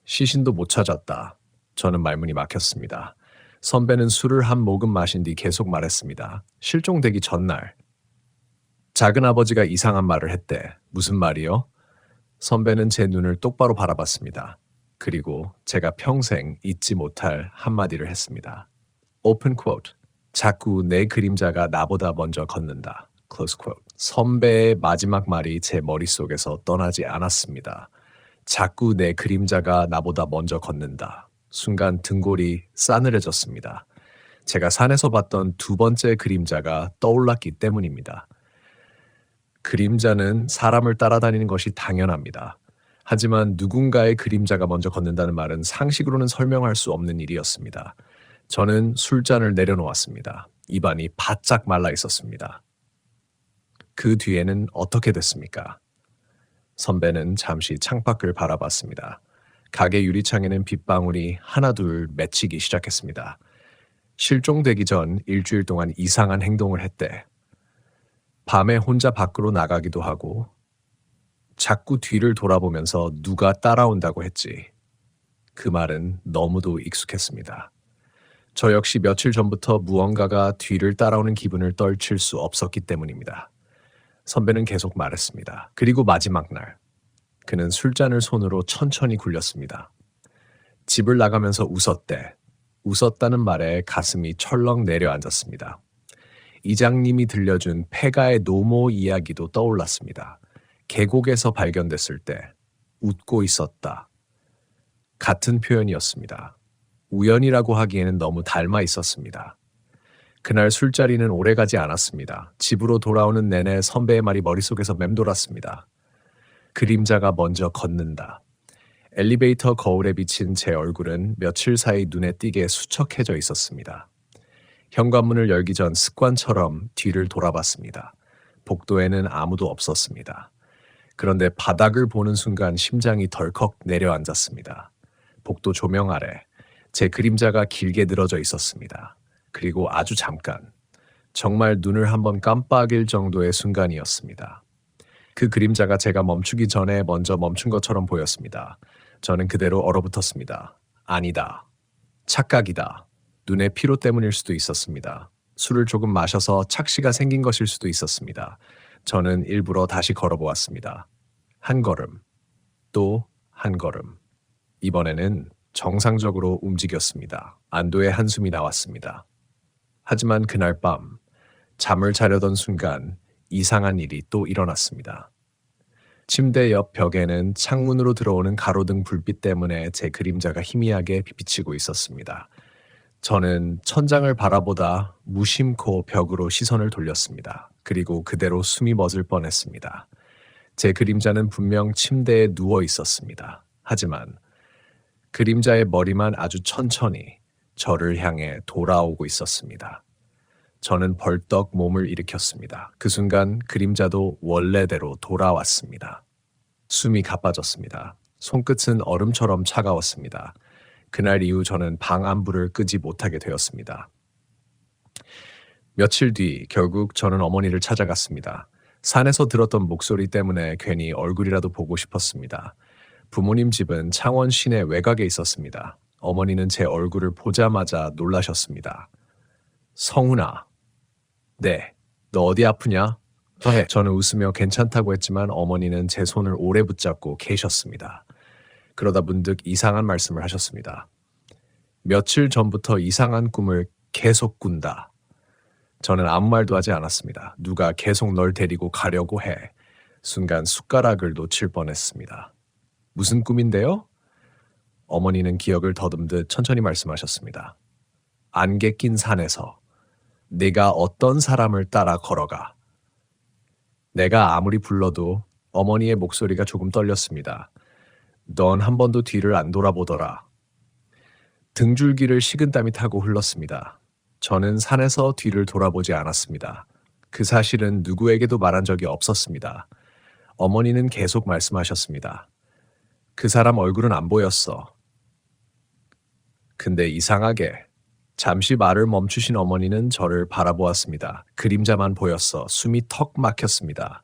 시신도 못 찾았다. 저는 말문이 막혔습니다. 선배는 술을 한 모금 마신 뒤 계속 말했습니다. 실종되기 전날. 작은아버지가 이상한 말을 했대. 무슨 말이요? 선배는 제 눈을 똑바로 바라봤습니다. 그리고 제가 평생 잊지 못할 한마디를 했습니다. Open quote. 자꾸 내 그림자가 나보다 먼저 걷는다. Close quote. 선배의 마지막 말이 제 머릿속에서 떠나지 않았습니다. 자꾸 내 그림자가 나보다 먼저 걷는다. 순간 등골이 싸늘해졌습니다. 제가 산에서 봤던 두 번째 그림자가 떠올랐기 때문입니다. 그림자는 사람을 따라다니는 것이 당연합니다. 하지만 누군가의 그림자가 먼저 걷는다는 말은 상식으로는 설명할 수 없는 일이었습니다. 저는 술잔을 내려놓았습니다. 입안이 바짝 말라 있었습니다. 그 뒤에는 어떻게 됐습니까? 선배는 잠시 창밖을 바라봤습니다. 가게 유리창에는 빗방울이 하나둘 맺히기 시작했습니다. 실종되기 전 일주일 동안 이상한 행동을 했대. 밤에 혼자 밖으로 나가기도 하고 자꾸 뒤를 돌아보면서 누가 따라온다고 했지. 그 말은 너무도 익숙했습니다. 저 역시 며칠 전부터 무언가가 뒤를 따라오는 기분을 떨칠 수 없었기 때문입니다. 선배는 계속 말했습니다. 그리고 마지막 날, 그는 술잔을 손으로 천천히 굴렸습니다. 집을 나가면서 웃었대. 웃었다는 말에 가슴이 철렁 내려앉았습니다. 이장님이 들려준 폐가의 노모 이야기도 떠올랐습니다. 계곡에서 발견됐을 때 웃고 있었다. 같은 표현이었습니다. 우연이라고 하기에는 너무 닮아 있었습니다. 그날 술자리는 오래가지 않았습니다. 집으로 돌아오는 내내 선배의 말이 머릿속에서 맴돌았습니다. 그림자가 먼저 걷는다. 엘리베이터 거울에 비친 제 얼굴은 며칠 사이 눈에 띄게 수척해져 있었습니다. 현관문을 열기 전 습관처럼 뒤를 돌아봤습니다. 복도에는 아무도 없었습니다. 그런데 바닥을 보는 순간 심장이 덜컥 내려앉았습니다. 복도 조명 아래 제 그림자가 길게 늘어져 있었습니다. 그리고 아주 잠깐, 정말 눈을 한번 깜빡일 정도의 순간이었습니다. 그 그림자가 제가 멈추기 전에 먼저 멈춘 것처럼 보였습니다. 저는 그대로 얼어붙었습니다. 아니다. 착각이다. 눈의 피로 때문일 수도 있었습니다. 술을 조금 마셔서 착시가 생긴 것일 수도 있었습니다. 저는 일부러 다시 걸어보았습니다. 한 걸음, 또 한 걸음. 이번에는 정상적으로 움직였습니다. 안도의 한숨이 나왔습니다. 하지만 그날 밤, 잠을 자려던 순간 이상한 일이 또 일어났습니다. 침대 옆 벽에는 창문으로 들어오는 가로등 불빛 때문에 제 그림자가 희미하게 비치고 있었습니다. 저는 천장을 바라보다 무심코 벽으로 시선을 돌렸습니다. 그리고 그대로 숨이 멎을 뻔했습니다. 제 그림자는 분명 침대에 누워 있었습니다. 하지만 그림자의 머리만 아주 천천히 저를 향해 돌아오고 있었습니다. 저는 벌떡 몸을 일으켰습니다. 그 순간 그림자도 원래대로 돌아왔습니다. 숨이 가빠졌습니다. 손끝은 얼음처럼 차가웠습니다. 그날 이후 저는 방 안불을 끄지 못하게 되었습니다. 며칠 뒤 결국 저는 어머니를 찾아갔습니다. 산에서 들었던 목소리 때문에 괜히 얼굴이라도 보고 싶었습니다. 부모님 집은 창원 시내 외곽에 있었습니다. 어머니는 제 얼굴을 보자마자 놀라셨습니다. 성훈아. 네, 너 어디 아프냐? 저는 웃으며 괜찮다고 했지만 어머니는 제 손을 오래 붙잡고 계셨습니다. 그러다 문득 이상한 말씀을 하셨습니다. 며칠 전부터 이상한 꿈을 계속 꾼다. 저는 아무 말도 하지 않았습니다. 누가 계속 널 데리고 가려고 해. 순간 숟가락을 놓칠 뻔했습니다. 무슨 꿈인데요? 어머니는 기억을 더듬듯 천천히 말씀하셨습니다. 안개 낀 산에서 내가 어떤 사람을 따라 걸어가. 내가 아무리 불러도 어머니의 목소리가 조금 떨렸습니다. 넌 한 번도 뒤를 안 돌아보더라. 등줄기를 식은땀이 타고 흘렀습니다. 저는 산에서 뒤를 돌아보지 않았습니다. 그 사실은 누구에게도 말한 적이 없었습니다. 어머니는 계속 말씀하셨습니다. 그 사람 얼굴은 안 보였어. 근데 이상하게 잠시 말을 멈추신 어머니는 저를 바라보았습니다. 그림자만 보였어. 숨이 턱 막혔습니다.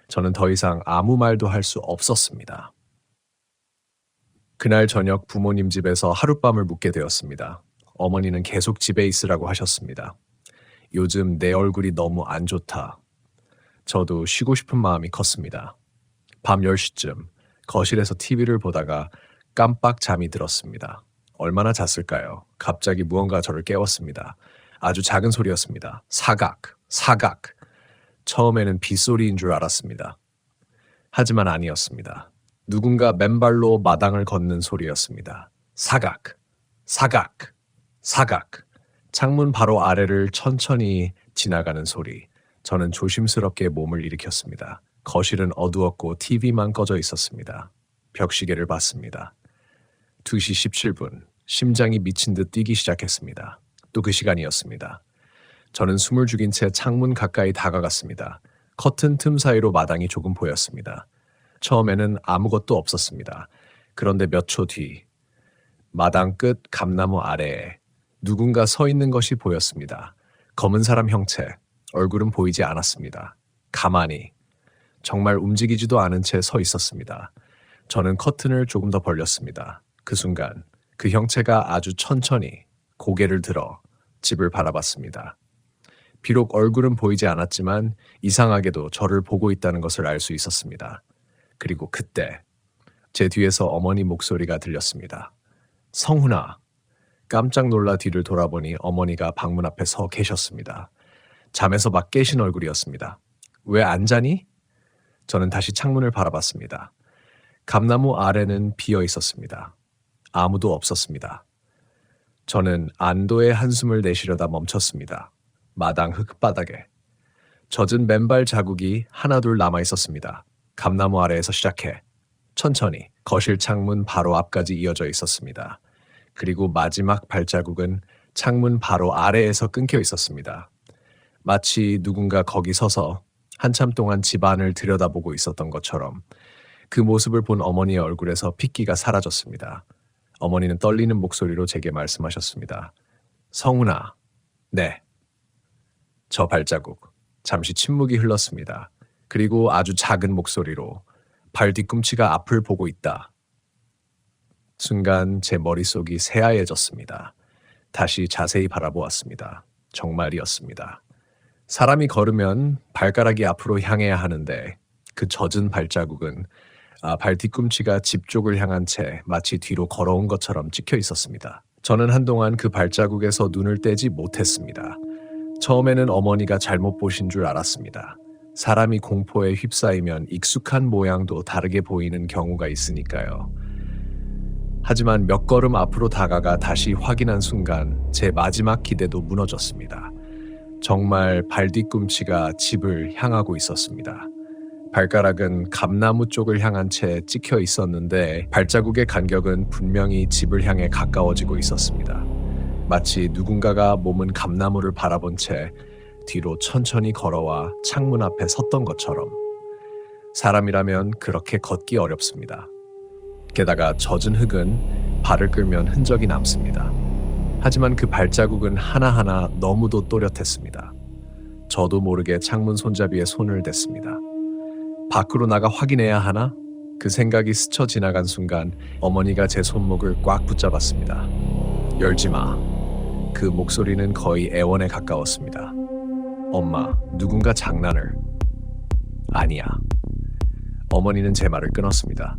저는 더 이상 아무 말도 할 수 없었습니다. 그날 저녁 부모님 집에서 하룻밤을 묵게 되었습니다. 어머니는 계속 집에 있으라고 하셨습니다. 요즘 내 얼굴이 너무 안 좋다. 저도 쉬고 싶은 마음이 컸습니다. 밤 10시쯤 거실에서 TV를 보다가 깜빡 잠이 들었습니다. 얼마나 잤을까요? 갑자기 무언가 저를 깨웠습니다. 아주 작은 소리였습니다. 사각, 사각. 처음에는 빗소리인 줄 알았습니다. 하지만 아니었습니다. 누군가 맨발로 마당을 걷는 소리였습니다. 사각, 사각, 사각. 창문 바로 아래를 천천히 지나가는 소리. 저는 조심스럽게 몸을 일으켰습니다. 거실은 어두웠고 TV만 꺼져 있었습니다. 벽시계를 봤습니다. 2시 17분. 심장이 미친 듯 뛰기 시작했습니다. 또 그 시간이었습니다. 저는 숨을 죽인 채 창문 가까이 다가갔습니다. 커튼 틈 사이로 마당이 조금 보였습니다. 처음에는 아무것도 없었습니다. 그런데 몇 초 뒤, 마당 끝 감나무 아래에 누군가 서 있는 것이 보였습니다. 검은 사람 형체, 얼굴은 보이지 않았습니다. 가만히, 정말 움직이지도 않은 채 서 있었습니다. 저는 커튼을 조금 더 벌렸습니다. 그 순간 그 형체가 아주 천천히 고개를 들어 집을 바라봤습니다. 비록 얼굴은 보이지 않았지만 이상하게도 저를 보고 있다는 것을 알 수 있었습니다. 그리고 그때 제 뒤에서 어머니 목소리가 들렸습니다. 성훈아. 깜짝 놀라 뒤를 돌아보니 어머니가 방문 앞에 서 계셨습니다. 잠에서 막 깨신 얼굴이었습니다. 왜 안 자니? 저는 다시 창문을 바라봤습니다. 감나무 아래는 비어 있었습니다. 아무도 없었습니다. 저는 안도의 한숨을 내쉬려다 멈췄습니다. 마당 흙바닥에 젖은 맨발 자국이 하나둘 남아 있었습니다. 감나무 아래에서 시작해 천천히 거실 창문 바로 앞까지 이어져 있었습니다. 그리고 마지막 발자국은 창문 바로 아래에서 끊겨 있었습니다. 마치 누군가 거기 서서 한참 동안 집안을 들여다보고 있었던 것처럼 그 모습을 본 어머니의 얼굴에서 핏기가 사라졌습니다. 어머니는 떨리는 목소리로 제게 말씀하셨습니다. 성훈아, 네, 저 발자국. 잠시 침묵이 흘렀습니다. 그리고 아주 작은 목소리로 발 뒤꿈치가 앞을 보고 있다. 순간 제 머릿속이 새하얘졌습니다. 다시 자세히 바라보았습니다. 정말이었습니다. 사람이 걸으면 발가락이 앞으로 향해야 하는데 그 젖은 발자국은 발 뒤꿈치가 집 쪽을 향한 채 마치 뒤로 걸어온 것처럼 찍혀 있었습니다. 저는 한동안 그 발자국에서 눈을 떼지 못했습니다. 처음에는 어머니가 잘못 보신 줄 알았습니다. 사람이 공포에 휩싸이면 익숙한 모양도 다르게 보이는 경우가 있으니까요. 하지만 몇 걸음 앞으로 다가가 다시 확인한 순간 제 마지막 기대도 무너졌습니다. 정말 발 뒤꿈치가 집을 향하고 있었습니다. 발가락은 감나무 쪽을 향한 채 찍혀 있었는데 발자국의 간격은 분명히 집을 향해 가까워지고 있었습니다. 마치 누군가가 몸은 감나무를 바라본 채 뒤로 천천히 걸어와 창문 앞에 섰던 것처럼. 사람이라면 그렇게 걷기 어렵습니다. 게다가 젖은 흙은 발을 끌면 흔적이 남습니다. 하지만 그 발자국은 하나하나 너무도 또렷했습니다. 저도 모르게 창문 손잡이에 손을 댔습니다. 밖으로 나가 확인해야 하나? 그 생각이 스쳐 지나간 순간 어머니가 제 손목을 꽉 붙잡았습니다. 열지 마. 그 목소리는 거의 애원에 가까웠습니다. 엄마, 누군가 장난을. 아니야. 어머니는 제 말을 끊었습니다.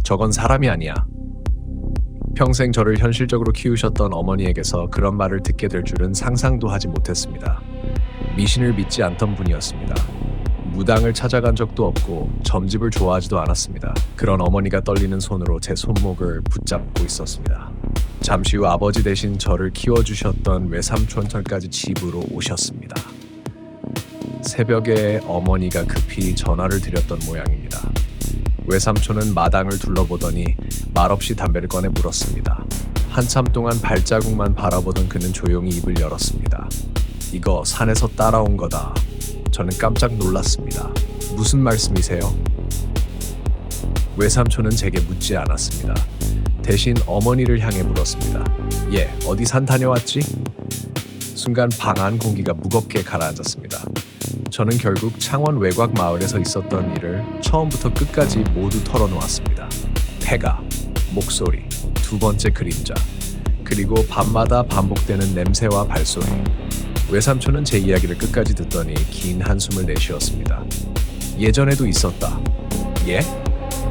저건 사람이 아니야. 평생 저를 현실적으로 키우셨던 어머니에게서 그런 말을 듣게 될 줄은 상상도 하지 못했습니다. 미신을 믿지 않던 분이었습니다. 무당을 찾아간 적도 없고 점집을 좋아하지도 않았습니다. 그런 어머니가 떨리는 손으로 제 손목을 붙잡고 있었습니다. 잠시 후 아버지 대신 저를 키워주셨던 외삼촌까지 집으로 오셨습니다. 새벽에 어머니가 급히 전화를 드렸던 모양입니다. 외삼촌은 마당을 둘러보더니 말없이 담배를 꺼내 물었습니다. 한참 동안 발자국만 바라보던 그는 조용히 입을 열었습니다. 이거 산에서 따라온 거다. 저는 깜짝 놀랐습니다. 무슨 말씀이세요? 외삼촌은 제게 묻지 않았습니다. 대신 어머니를 향해 물었습니다. 예, 어디 산 다녀왔지? 순간 방 안 공기가 무겁게 가라앉았습니다. 저는 결국 창원 외곽 마을에서 있었던 일을 처음부터 끝까지 모두 털어놓았습니다. 해가, 목소리, 두 번째 그림자, 그리고 밤마다 반복되는 냄새와 발소리. 외삼촌은 제 이야기를 끝까지 듣더니 긴 한숨을 내쉬었습니다. 예전에도 있었다. 예?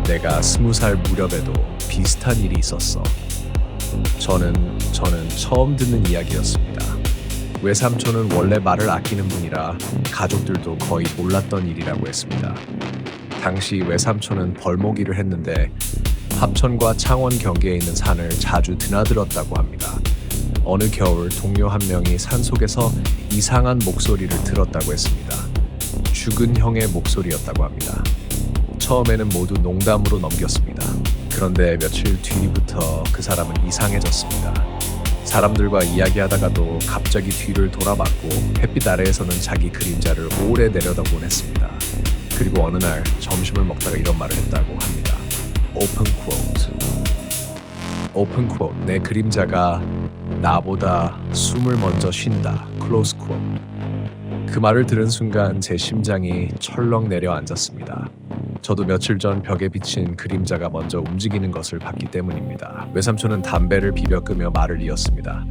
내가 20살 무렵에도 비슷한 일이 있었어. 저는 처음 듣는 이야기였습니다. 외삼촌은 원래 말을 아끼는 분이라 가족들도 거의 몰랐던 일이라고 했습니다. 당시 외삼촌은 벌목일을 했는데 합천과 창원 경계에 있는 산을 자주 드나들었다고 합니다. 어느 겨울 동료 한 명이 산속에서 이상한 목소리를 들었다고 했습니다. 죽은 형의 목소리였다고 합니다. 처음에는 모두 농담으로 넘겼습니다. 그런데 며칠 뒤부터 그 사람은 이상해졌습니다. 사람들과 이야기하다가도 갑자기 뒤를 돌아봤고 햇빛 아래에서는 자기 그림자를 오래 내려다보곤 했습니다. 그리고 어느 날 점심을 먹다가 이런 말을 했다고 합니다. 오픈 쿼트. 내 그림자가 나보다 숨을 먼저 쉰다. 클로즈 쿼트. 그 말을 들은 순간 제 심장이 철렁 내려앉았습니다. 저도 며칠 전 벽에 비친 그림자가 먼저 움직이는 것을 봤기 때문입니다. 외삼촌은 담배를 비벼 끄며 말을 이었습니다.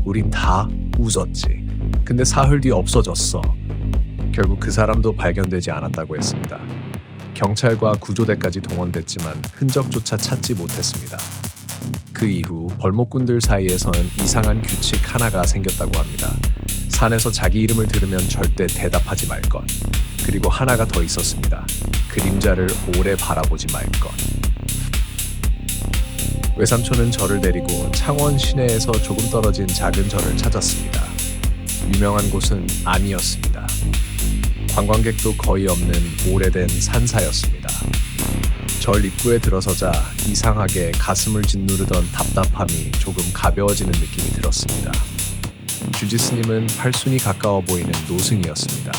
우린 다 웃었지. 근데 사흘 뒤 없어졌어. 결국 그 사람도 발견되지 않았다고 했습니다. 경찰과 구조대까지 동원됐지만 흔적조차 찾지 못했습니다. 그 이후 벌목꾼들 사이에서는 이상한 규칙 하나가 생겼다고 합니다. 산에서 자기 이름을 들으면 절대 대답하지 말 것. 그리고 하나가 더 있었습니다. 그림자를 오래 바라보지 말 것. 외삼촌은 저를 데리고 창원 시내에서 조금 떨어진 작은 절을 찾았습니다. 유명한 곳은 아니었습니다. 관광객도 거의 없는 오래된 산사였습니다. 절 입구에 들어서자 이상하게 가슴을 짓누르던 답답함이 조금 가벼워지는 느낌이 들었습니다. 주지스님은 팔순이 가까워 보이는 노승이었습니다.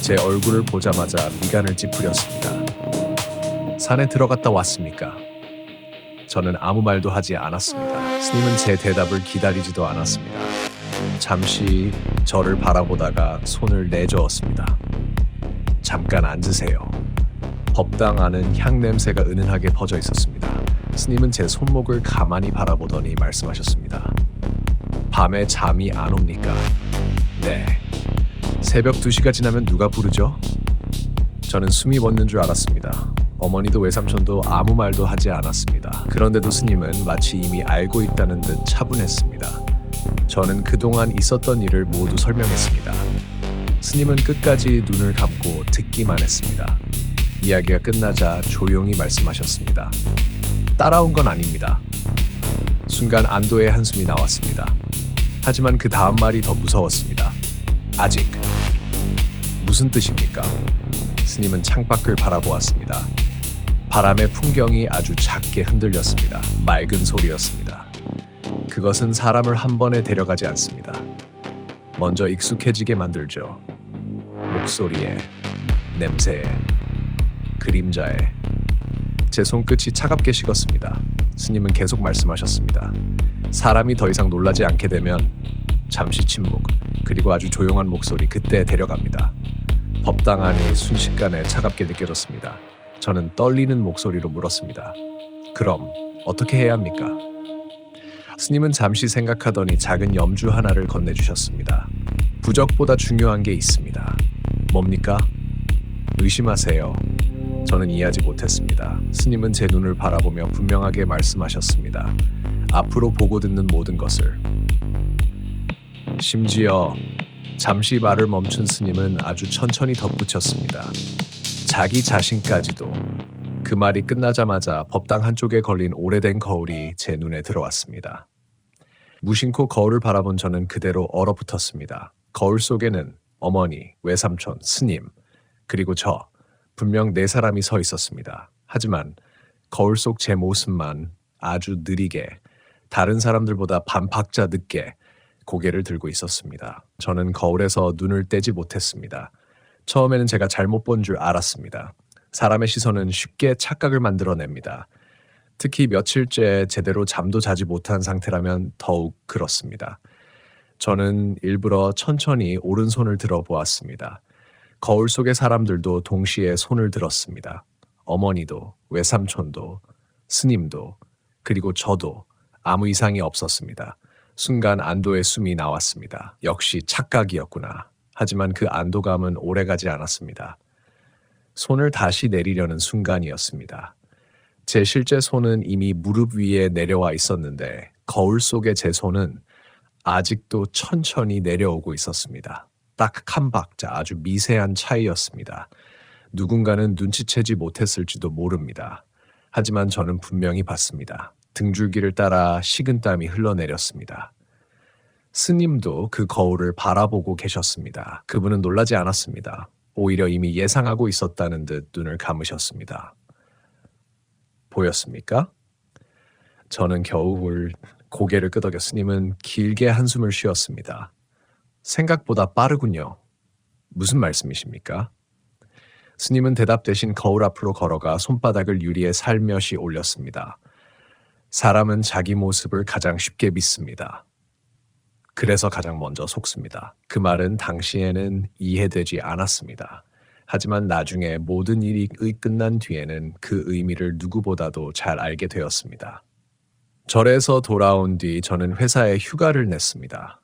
제 얼굴을 보자마자 미간을 찌푸렸습니다. 산에 들어갔다 왔습니까? 저는 아무 말도 하지 않았습니다. 스님은 제 대답을 기다리지도 않았습니다. 잠시 저를 바라보다가 손을 내저었습니다. 잠깐 앉으세요. 법당 안은 향 냄새가 은은하게 퍼져 있었습니다. 스님은 제 손목을 가만히 바라보더니 말씀하셨습니다. 밤에 잠이 안 옵니까? 네. 새벽 2시가 지나면 누가 부르죠? 저는 숨이 멎는 줄 알았습니다. 어머니도 외삼촌도 아무 말도 하지 않았습니다. 그런데도 스님은 마치 이미 알고 있다는 듯 차분했습니다. 저는 그동안 있었던 일을 모두 설명했습니다. 스님은 끝까지 눈을 감고 듣기만 했습니다. 이야기가 끝나자 조용히 말씀하셨습니다. 따라온 건 아닙니다. 순간 안도의 한숨이 나왔습니다. 하지만 그 다음 말이 더 무서웠습니다. 아직. 무슨 뜻입니까? 스님은 창밖을 바라보았습니다. 바람의 풍경이 아주 작게 흔들렸습니다. 맑은 소리였습니다. 그것은 사람을 한 번에 데려가지 않습니다. 먼저 익숙해지게 만들죠. 목소리에, 냄새에, 그림자에. 제 손끝이 차갑게 식었습니다. 스님은 계속 말씀하셨습니다. 사람이 더 이상 놀라지 않게 되면 잠시 침묵, 그리고 아주 조용한 목소리, 그때 데려갑니다. 법당 안이 순식간에 차갑게 느껴졌습니다. 저는 떨리는 목소리로 물었습니다. 그럼 어떻게 해야 합니까? 스님은 잠시 생각하더니 작은 염주 하나를 건네주셨습니다. 부적보다 중요한 게 있습니다. 뭡니까? 의심하세요. 저는 이해하지 못했습니다. 스님은 제 눈을 바라보며 분명하게 말씀하셨습니다. 앞으로 보고 듣는 모든 것을. 심지어 잠시 말을 멈춘 스님은 아주 천천히 덧붙였습니다. 자기 자신까지도. 그 말이 끝나자마자 법당 한쪽에 걸린 오래된 거울이 제 눈에 들어왔습니다. 무심코 거울을 바라본 저는 그대로 얼어붙었습니다. 거울 속에는 어머니, 외삼촌, 스님, 그리고 저, 분명 4사람이 서 있었습니다. 하지만 거울 속 제 모습만 아주 느리게, 다른 사람들보다 반박자 늦게 고개를 들고 있었습니다. 저는 거울에서 눈을 떼지 못했습니다. 처음에는 제가 잘못 본 줄 알았습니다. 사람의 시선은 쉽게 착각을 만들어냅니다. 특히 며칠째 제대로 잠도 자지 못한 상태라면 더욱 그렇습니다. 저는 일부러 천천히 오른손을 들어보았습니다. 거울 속의 사람들도 동시에 손을 들었습니다. 어머니도, 외삼촌도, 스님도, 그리고 저도 아무 이상이 없었습니다. 순간 안도의 숨이 나왔습니다. 역시 착각이었구나. 하지만 그 안도감은 오래가지 않았습니다. 손을 다시 내리려는 순간이었습니다. 제 실제 손은 이미 무릎 위에 내려와 있었는데 거울 속의 제 손은 아직도 천천히 내려오고 있었습니다. 딱 한 박자, 아주 미세한 차이였습니다. 누군가는 눈치채지 못했을지도 모릅니다. 하지만 저는 분명히 봤습니다. 등줄기를 따라 식은땀이 흘러내렸습니다. 스님도 그 거울을 바라보고 계셨습니다. 그분은 놀라지 않았습니다. 오히려 이미 예상하고 있었다는 듯 눈을 감으셨습니다. 보였습니까? 저는 겨우 고개를 끄덕여 스님은 길게 한숨을 쉬었습니다. 생각보다 빠르군요. 무슨 말씀이십니까? 스님은 대답 대신 거울 앞으로 걸어가 손바닥을 유리에 살며시 올렸습니다. 사람은 자기 모습을 가장 쉽게 믿습니다. 그래서 가장 먼저 속습니다. 그 말은 당시에는 이해되지 않았습니다. 하지만 나중에 모든 일이 끝난 뒤에는 그 의미를 누구보다도 잘 알게 되었습니다. 절에서 돌아온 뒤 저는 회사에 휴가를 냈습니다.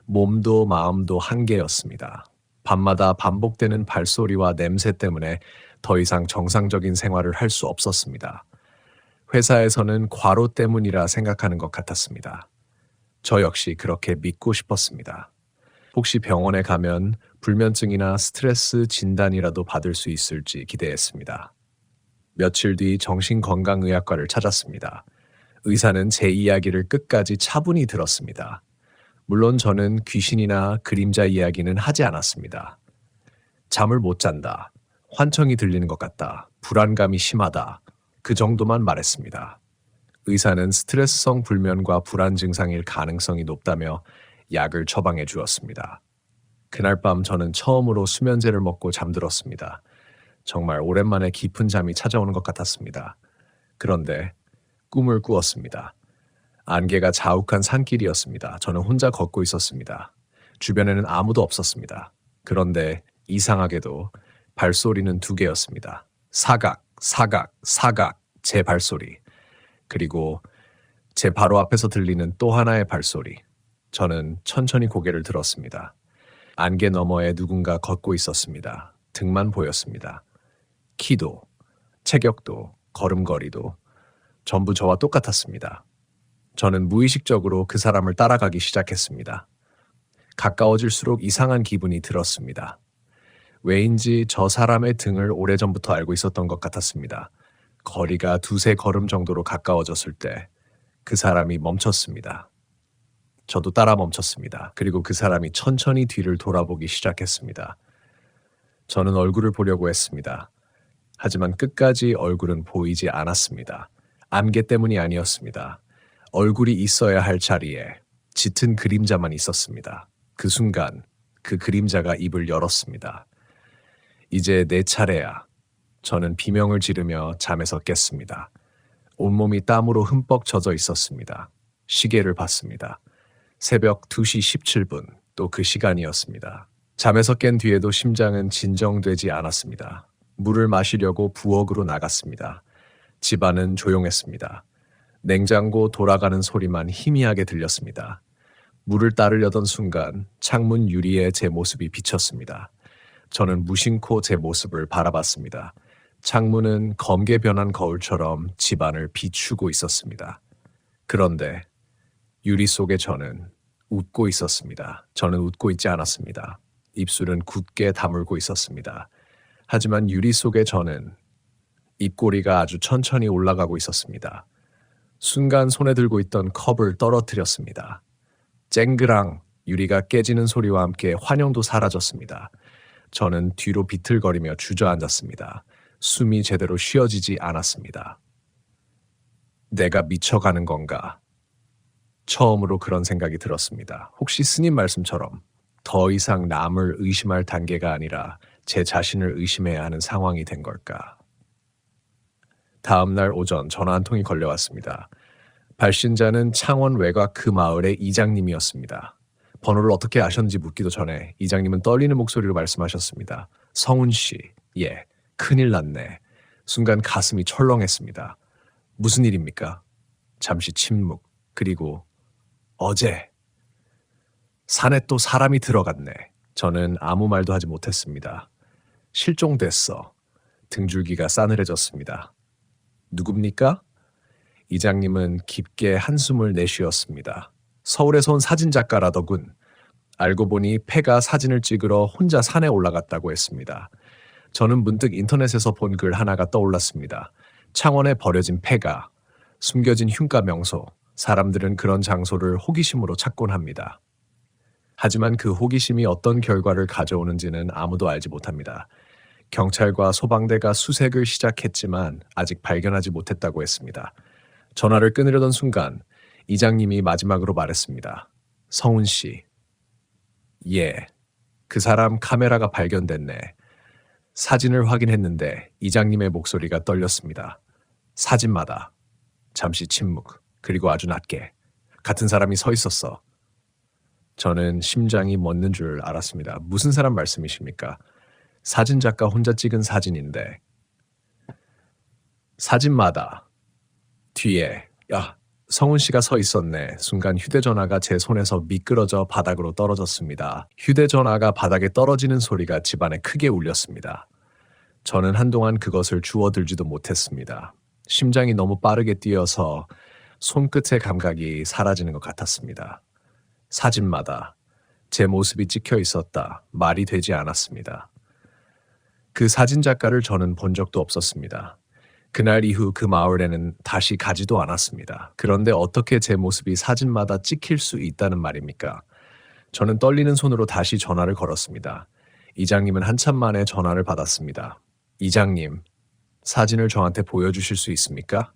몸도 마음도 한계였습니다. 밤마다 반복되는 발소리와 냄새 때문에 더 이상 정상적인 생활을 할 수 없었습니다. 회사에서는 과로 때문이라 생각하는 것 같았습니다. 저 역시 그렇게 믿고 싶었습니다. 혹시 병원에 가면 불면증이나 스트레스 진단이라도 받을 수 있을지 기대했습니다. 며칠 뒤 정신건강의학과를 찾았습니다. 의사는 제 이야기를 끝까지 차분히 들었습니다. 물론 저는 귀신이나 그림자 이야기는 하지 않았습니다. 잠을 못 잔다, 환청이 들리는 것 같다, 불안감이 심하다, 그 정도만 말했습니다. 의사는 스트레스성 불면과 불안 증상일 가능성이 높다며 약을 처방해 주었습니다. 그날 밤 저는 처음으로 수면제를 먹고 잠들었습니다. 정말 오랜만에 깊은 잠이 찾아오는 것 같았습니다. 그런데 꿈을 꾸었습니다. 안개가 자욱한 산길이었습니다. 저는 혼자 걷고 있었습니다. 주변에는 아무도 없었습니다. 그런데 이상하게도 발소리는 두 개였습니다. 사각, 사각, 사각, 제 발소리. 그리고 제 바로 앞에서 들리는 또 하나의 발소리. 저는 천천히 고개를 들었습니다. 안개 너머에 누군가 걷고 있었습니다. 등만 보였습니다. 키도, 체격도, 걸음걸이도 전부 저와 똑같았습니다. 저는 무의식적으로 그 사람을 따라가기 시작했습니다. 가까워질수록 이상한 기분이 들었습니다. 왜인지 저 사람의 등을 오래전부터 알고 있었던 것 같았습니다. 거리가 두세 걸음 정도로 가까워졌을 때 그 사람이 멈췄습니다. 저도 따라 멈췄습니다. 그리고 그 사람이 천천히 뒤를 돌아보기 시작했습니다. 저는 얼굴을 보려고 했습니다. 하지만 끝까지 얼굴은 보이지 않았습니다. 안개 때문이 아니었습니다. 얼굴이 있어야 할 자리에 짙은 그림자만 있었습니다. 그 순간 그 그림자가 입을 열었습니다. 이제 내 차례야. 저는 비명을 지르며 잠에서 깼습니다. 온몸이 땀으로 흠뻑 젖어 있었습니다. 시계를 봤습니다. 새벽 2시 17분, 또 그 시간이었습니다. 잠에서 깬 뒤에도 심장은 진정되지 않았습니다. 물을 마시려고 부엌으로 나갔습니다. 집안은 조용했습니다. 냉장고 돌아가는 소리만 희미하게 들렸습니다. 물을 따르려던 순간 창문 유리에 제 모습이 비쳤습니다. 저는 무심코 제 모습을 바라봤습니다. 창문은 검게 변한 거울처럼 집안을 비추고 있었습니다. 그런데 유리 속에 저는 웃고 있었습니다. 저는 웃고 있지 않았습니다. 입술은 굳게 다물고 있었습니다. 하지만 유리 속에 저는 입꼬리가 아주 천천히 올라가고 있었습니다. 순간 손에 들고 있던 컵을 떨어뜨렸습니다. 쨍그랑 유리가 깨지는 소리와 함께 환영도 사라졌습니다. 저는 뒤로 비틀거리며 주저앉았습니다. 숨이 제대로 쉬어지지 않았습니다. 내가 미쳐가는 건가? 처음으로 그런 생각이 들었습니다. 혹시 스님 말씀처럼 더 이상 남을 의심할 단계가 아니라 제 자신을 의심해야 하는 상황이 된 걸까? 다음 날 오전 전화 한 통이 걸려왔습니다. 발신자는 창원 외곽 그 마을의 이장님이었습니다. 번호를 어떻게 아셨는지 묻기도 전에 이장님은 떨리는 목소리로 말씀하셨습니다. 성훈 씨, 예, 큰일 났네. 순간 가슴이 철렁했습니다. 무슨 일입니까? 잠시 침묵, 그리고 어제 산에 또 사람이 들어갔네. 저는 아무 말도 하지 못했습니다. 실종됐어. 등줄기가 싸늘해졌습니다. 누굽니까? 이장님은 깊게 한숨을 내쉬었습니다. 서울에서 온 사진작가라더군. 알고 보니 폐가 사진을 찍으러 혼자 산에 올라갔다고 했습니다. 저는 문득 인터넷에서 본 글 하나가 떠올랐습니다. 창원에 버려진 폐가, 숨겨진 흉가 명소, 사람들은 그런 장소를 호기심으로 찾곤 합니다. 하지만 그 호기심이 어떤 결과를 가져오는지는 아무도 알지 못합니다. 경찰과 소방대가 수색을 시작했지만 아직 발견하지 못했다고 했습니다. 전화를 끊으려던 순간 이장님이 마지막으로 말했습니다. 성훈 씨. 예, 그 사람 카메라가 발견됐네. 사진을 확인했는데 이장님의 목소리가 떨렸습니다. 사진마다. 잠시 침묵, 그리고 아주 낮게. 같은 사람이 서 있었어. 저는 심장이 멎는 줄 알았습니다. 무슨 사람 말씀이십니까? 사진작가 혼자 찍은 사진인데. 사진마다. 뒤에, 야, 성훈 씨가 서 있었네. 순간 휴대전화가 제 손에서 미끄러져 바닥으로 떨어졌습니다. 휴대전화가 바닥에 떨어지는 소리가 집안에 크게 울렸습니다. 저는 한동안 그것을 주워들지도 못했습니다. 심장이 너무 빠르게 뛰어서 손끝의 감각이 사라지는 것 같았습니다. 사진마다 제 모습이 찍혀 있었다. 말이 되지 않았습니다. 그 사진작가를 저는 본 적도 없었습니다. 그날 이후 그 마을에는 다시 가지도 않았습니다. 그런데 어떻게 제 모습이 사진마다 찍힐 수 있다는 말입니까? 저는 떨리는 손으로 다시 전화를 걸었습니다. 이장님은 한참 만에 전화를 받았습니다. 이장님, 사진을 저한테 보여주실 수 있습니까?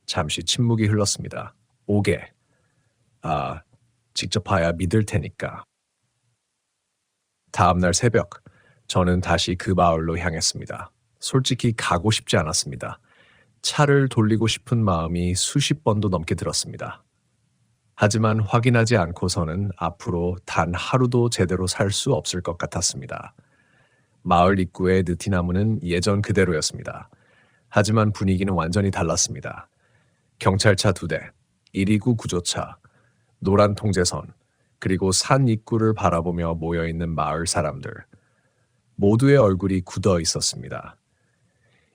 잠시 침묵이 흘렀습니다. 오게. 직접 봐야 믿을 테니까. 다음날 새벽, 저는 다시 그 마을로 향했습니다. 솔직히 가고 싶지 않았습니다. 차를 돌리고 싶은 마음이 수십 번도 넘게 들었습니다. 하지만 확인하지 않고서는 앞으로 단 하루도 제대로 살 수 없을 것 같았습니다. 마을 입구의 느티나무는 예전 그대로였습니다. 하지만 분위기는 완전히 달랐습니다. 경찰차 2대, 129 구조차, 노란 통제선, 그리고 산 입구를 바라보며 모여있는 마을 사람들. 모두의 얼굴이 굳어 있었습니다.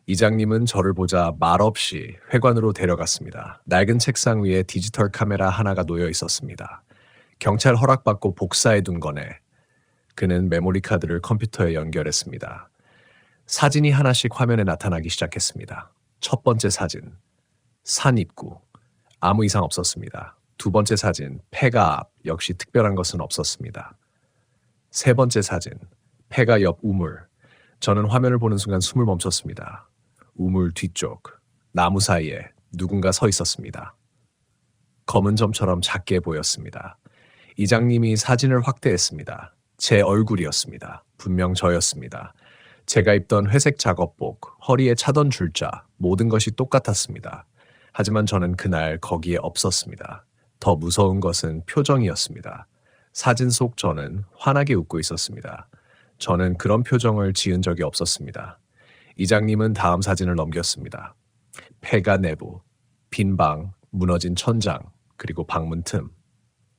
이장님은 저를 보자 말없이 회관으로 데려갔습니다. 낡은 책상 위에 디지털 카메라 하나가 놓여 있었습니다. 경찰 허락받고 복사해둔 거네. 그는 메모리 카드를 컴퓨터에 연결했습니다. 사진이 하나씩 화면에 나타나기 시작했습니다. 첫 번째 사진, 산 입구. 아무 이상 없었습니다. 두 번째 사진, 폐가 앞. 역시 특별한 것은 없었습니다. 세 번째 사진, 폐가 옆 우물. 저는 화면을 보는 순간 숨을 멈췄습니다. 우물 뒤쪽, 나무 사이에 누군가 서 있었습니다. 검은 점처럼 작게 보였습니다. 이장님이 사진을 확대했습니다. 제 얼굴이었습니다. 분명 저였습니다. 제가 입던 회색 작업복, 허리에 차던 줄자, 모든 것이 똑같았습니다. 하지만 저는 그날 거기에 없었습니다. 더 무서운 것은 표정이었습니다. 사진 속 저는 환하게 웃고 있었습니다. 저는 그런 표정을 지은 적이 없었습니다. 이장님은 다음 사진을 넘겼습니다. 폐가 내부, 빈 방, 무너진 천장, 그리고 방문 틈.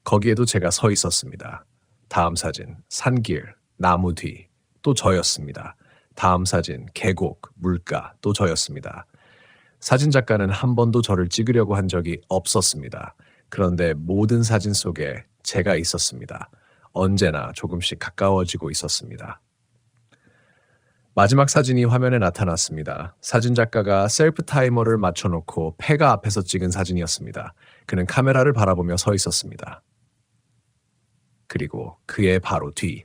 거기에도 제가 서 있었습니다. 다음 사진, 산길, 나무 뒤, 또 저였습니다. 다음 사진, 계곡, 물가, 또 저였습니다. 사진 작가는 한 번도 저를 찍으려고 한 적이 없었습니다. 그런데 모든 사진 속에 제가 있었습니다. 언제나 조금씩 가까워지고 있었습니다. 마지막 사진이 화면에 나타났습니다. 사진 작가가 셀프 타이머를 맞춰놓고 폐가 앞에서 찍은 사진이었습니다. 그는 카메라를 바라보며 서 있었습니다. 그리고 그의 바로 뒤,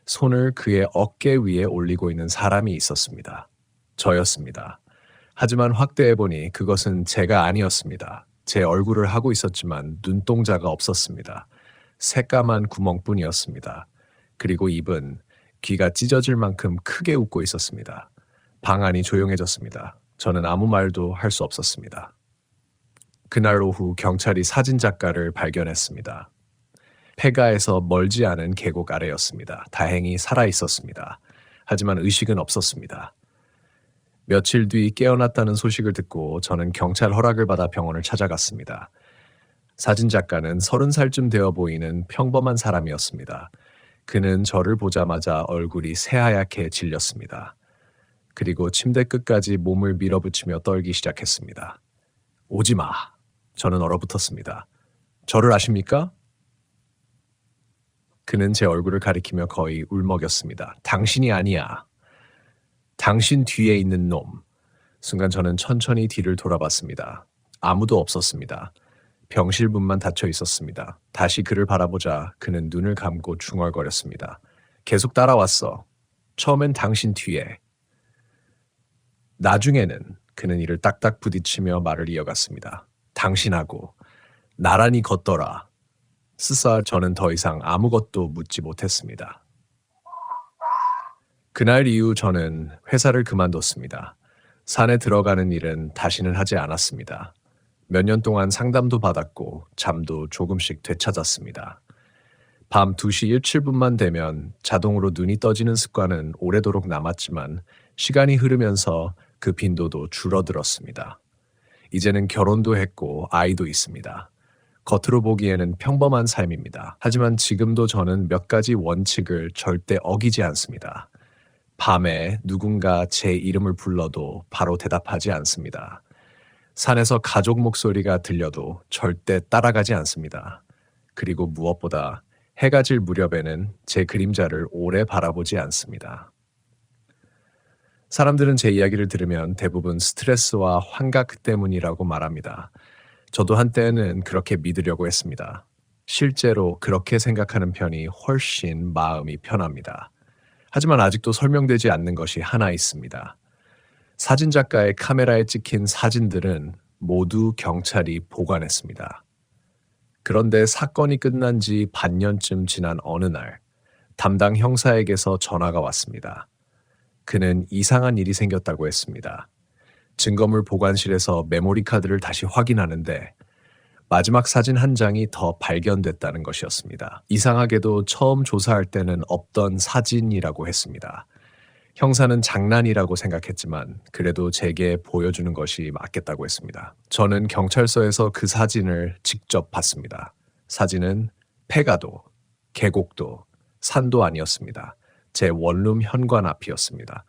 손을 그의 어깨 위에 올리고 있는 사람이 있었습니다. 저였습니다. 하지만 확대해보니 그것은 제가 아니었습니다. 제 얼굴을 하고 있었지만 눈동자가 없었습니다. 새까만 구멍뿐이었습니다. 그리고 입은 귀가 찢어질 만큼 크게 웃고 있었습니다. 방 안이 조용해졌습니다. 저는 아무 말도 할 수 없었습니다. 그날 오후 경찰이 사진 작가를 발견했습니다. 폐가에서 멀지 않은 계곡 아래였습니다. 다행히 살아 있었습니다. 하지만 의식은 없었습니다. 며칠 뒤 깨어났다는 소식을 듣고 저는 경찰 허락을 받아 병원을 찾아갔습니다. 사진 작가는 30살쯤 되어 보이는 평범한 사람이었습니다. 그는 저를 보자마자 얼굴이 새하얗게 질렸습니다. 그리고 침대 끝까지 몸을 밀어붙이며 떨기 시작했습니다. 오지 마. 저는 얼어붙었습니다. 저를 아십니까? 그는 제 얼굴을 가리키며 거의 울먹였습니다. 당신이 아니야. 당신 뒤에 있는 놈. 순간 저는 천천히 뒤를 돌아봤습니다. 아무도 없었습니다. 병실문만 닫혀 있었습니다. 다시 그를 바라보자 그는 눈을 감고 중얼거렸습니다. 계속 따라왔어. 처음엔 당신 뒤에. 나중에는 그는 이를 딱딱 부딪히며 말을 이어갔습니다. 당신하고 나란히 걷더라. 스사 저는 더 이상 아무것도 묻지 못했습니다. 그날 이후 저는 회사를 그만뒀습니다. 산에 들어가는 일은 다시는 하지 않았습니다. 몇 년 동안 상담도 받았고 잠도 조금씩 되찾았습니다. 밤 2시 17분만 되면 자동으로 눈이 떠지는 습관은 오래도록 남았지만 시간이 흐르면서 그 빈도도 줄어들었습니다. 이제는 결혼도 했고 아이도 있습니다. 겉으로 보기에는 평범한 삶입니다. 하지만 지금도 저는 몇 가지 원칙을 절대 어기지 않습니다. 밤에 누군가 제 이름을 불러도 바로 대답하지 않습니다. 산에서 가족 목소리가 들려도 절대 따라가지 않습니다. 그리고 무엇보다 해가 질 무렵에는 제 그림자를 오래 바라보지 않습니다. 사람들은 제 이야기를 들으면 대부분 스트레스와 환각 때문이라고 말합니다. 저도 한때는 그렇게 믿으려고 했습니다. 실제로 그렇게 생각하는 편이 훨씬 마음이 편합니다. 하지만 아직도 설명되지 않는 것이 하나 있습니다. 사진작가의 카메라에 찍힌 사진들은 모두 경찰이 보관했습니다. 그런데 사건이 끝난 지 반년쯤 지난 어느 날 담당 형사에게서 전화가 왔습니다. 그는 이상한 일이 생겼다고 했습니다. 증거물 보관실에서 메모리 카드를 다시 확인하는데 마지막 사진 한 장이 더 발견됐다는 것이었습니다. 이상하게도 처음 조사할 때는 없던 사진이라고 했습니다. 형사는 장난이라고 생각했지만 그래도 제게 보여주는 것이 맞겠다고 했습니다. 저는 경찰서에서 그 사진을 직접 봤습니다. 사진은 폐가도, 계곡도, 산도 아니었습니다. 제 원룸 현관 앞이었습니다.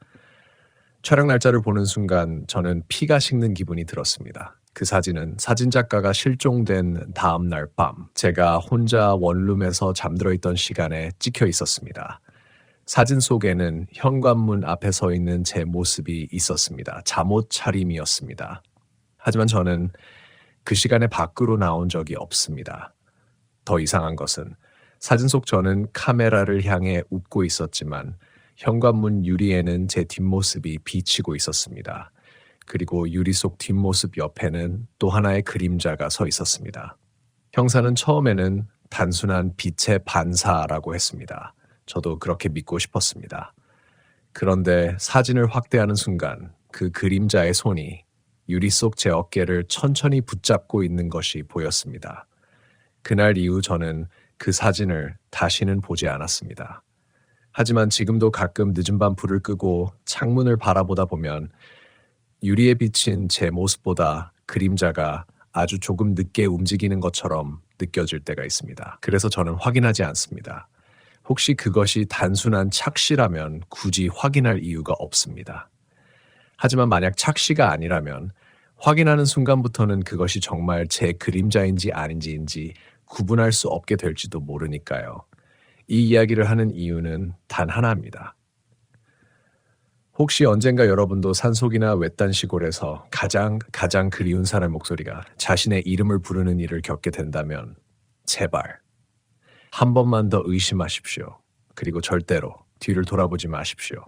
촬영 날짜를 보는 순간 저는 피가 식는 기분이 들었습니다. 그 사진은 사진작가가 실종된 다음 날 밤, 제가 혼자 원룸에서 잠들어 있던 시간에 찍혀 있었습니다. 사진 속에는 현관문 앞에 서 있는 제 모습이 있었습니다. 잠옷 차림이었습니다. 하지만 저는 그 시간에 밖으로 나온 적이 없습니다. 더 이상한 것은 사진 속 저는 카메라를 향해 웃고 있었지만 현관문 유리에는 제 뒷모습이 비치고 있었습니다. 그리고 유리 속 뒷모습 옆에는 또 하나의 그림자가 서 있었습니다. 형사는 처음에는 단순한 빛의 반사라고 했습니다. 저도 그렇게 믿고 싶었습니다. 그런데 사진을 확대하는 순간 그 그림자의 손이 유리 속 제 어깨를 천천히 붙잡고 있는 것이 보였습니다. 그날 이후 저는 그 사진을 다시는 보지 않았습니다. 하지만 지금도 가끔 늦은 밤 불을 끄고 창문을 바라보다 보면 유리에 비친 제 모습보다 그림자가 아주 조금 늦게 움직이는 것처럼 느껴질 때가 있습니다. 그래서 저는 확인하지 않습니다. 혹시 그것이 단순한 착시라면 굳이 확인할 이유가 없습니다. 하지만 만약 착시가 아니라면 확인하는 순간부터는 그것이 정말 제 그림자인지 아닌지인지 구분할 수 없게 될지도 모르니까요. 이 이야기를 하는 이유는 단 하나입니다. 혹시 언젠가 여러분도 산속이나 외딴 시골에서 가장 그리운 사람의 목소리가 자신의 이름을 부르는 일을 겪게 된다면 제발 한 번만 더 의심하십시오. 그리고 절대로 뒤를 돌아보지 마십시오.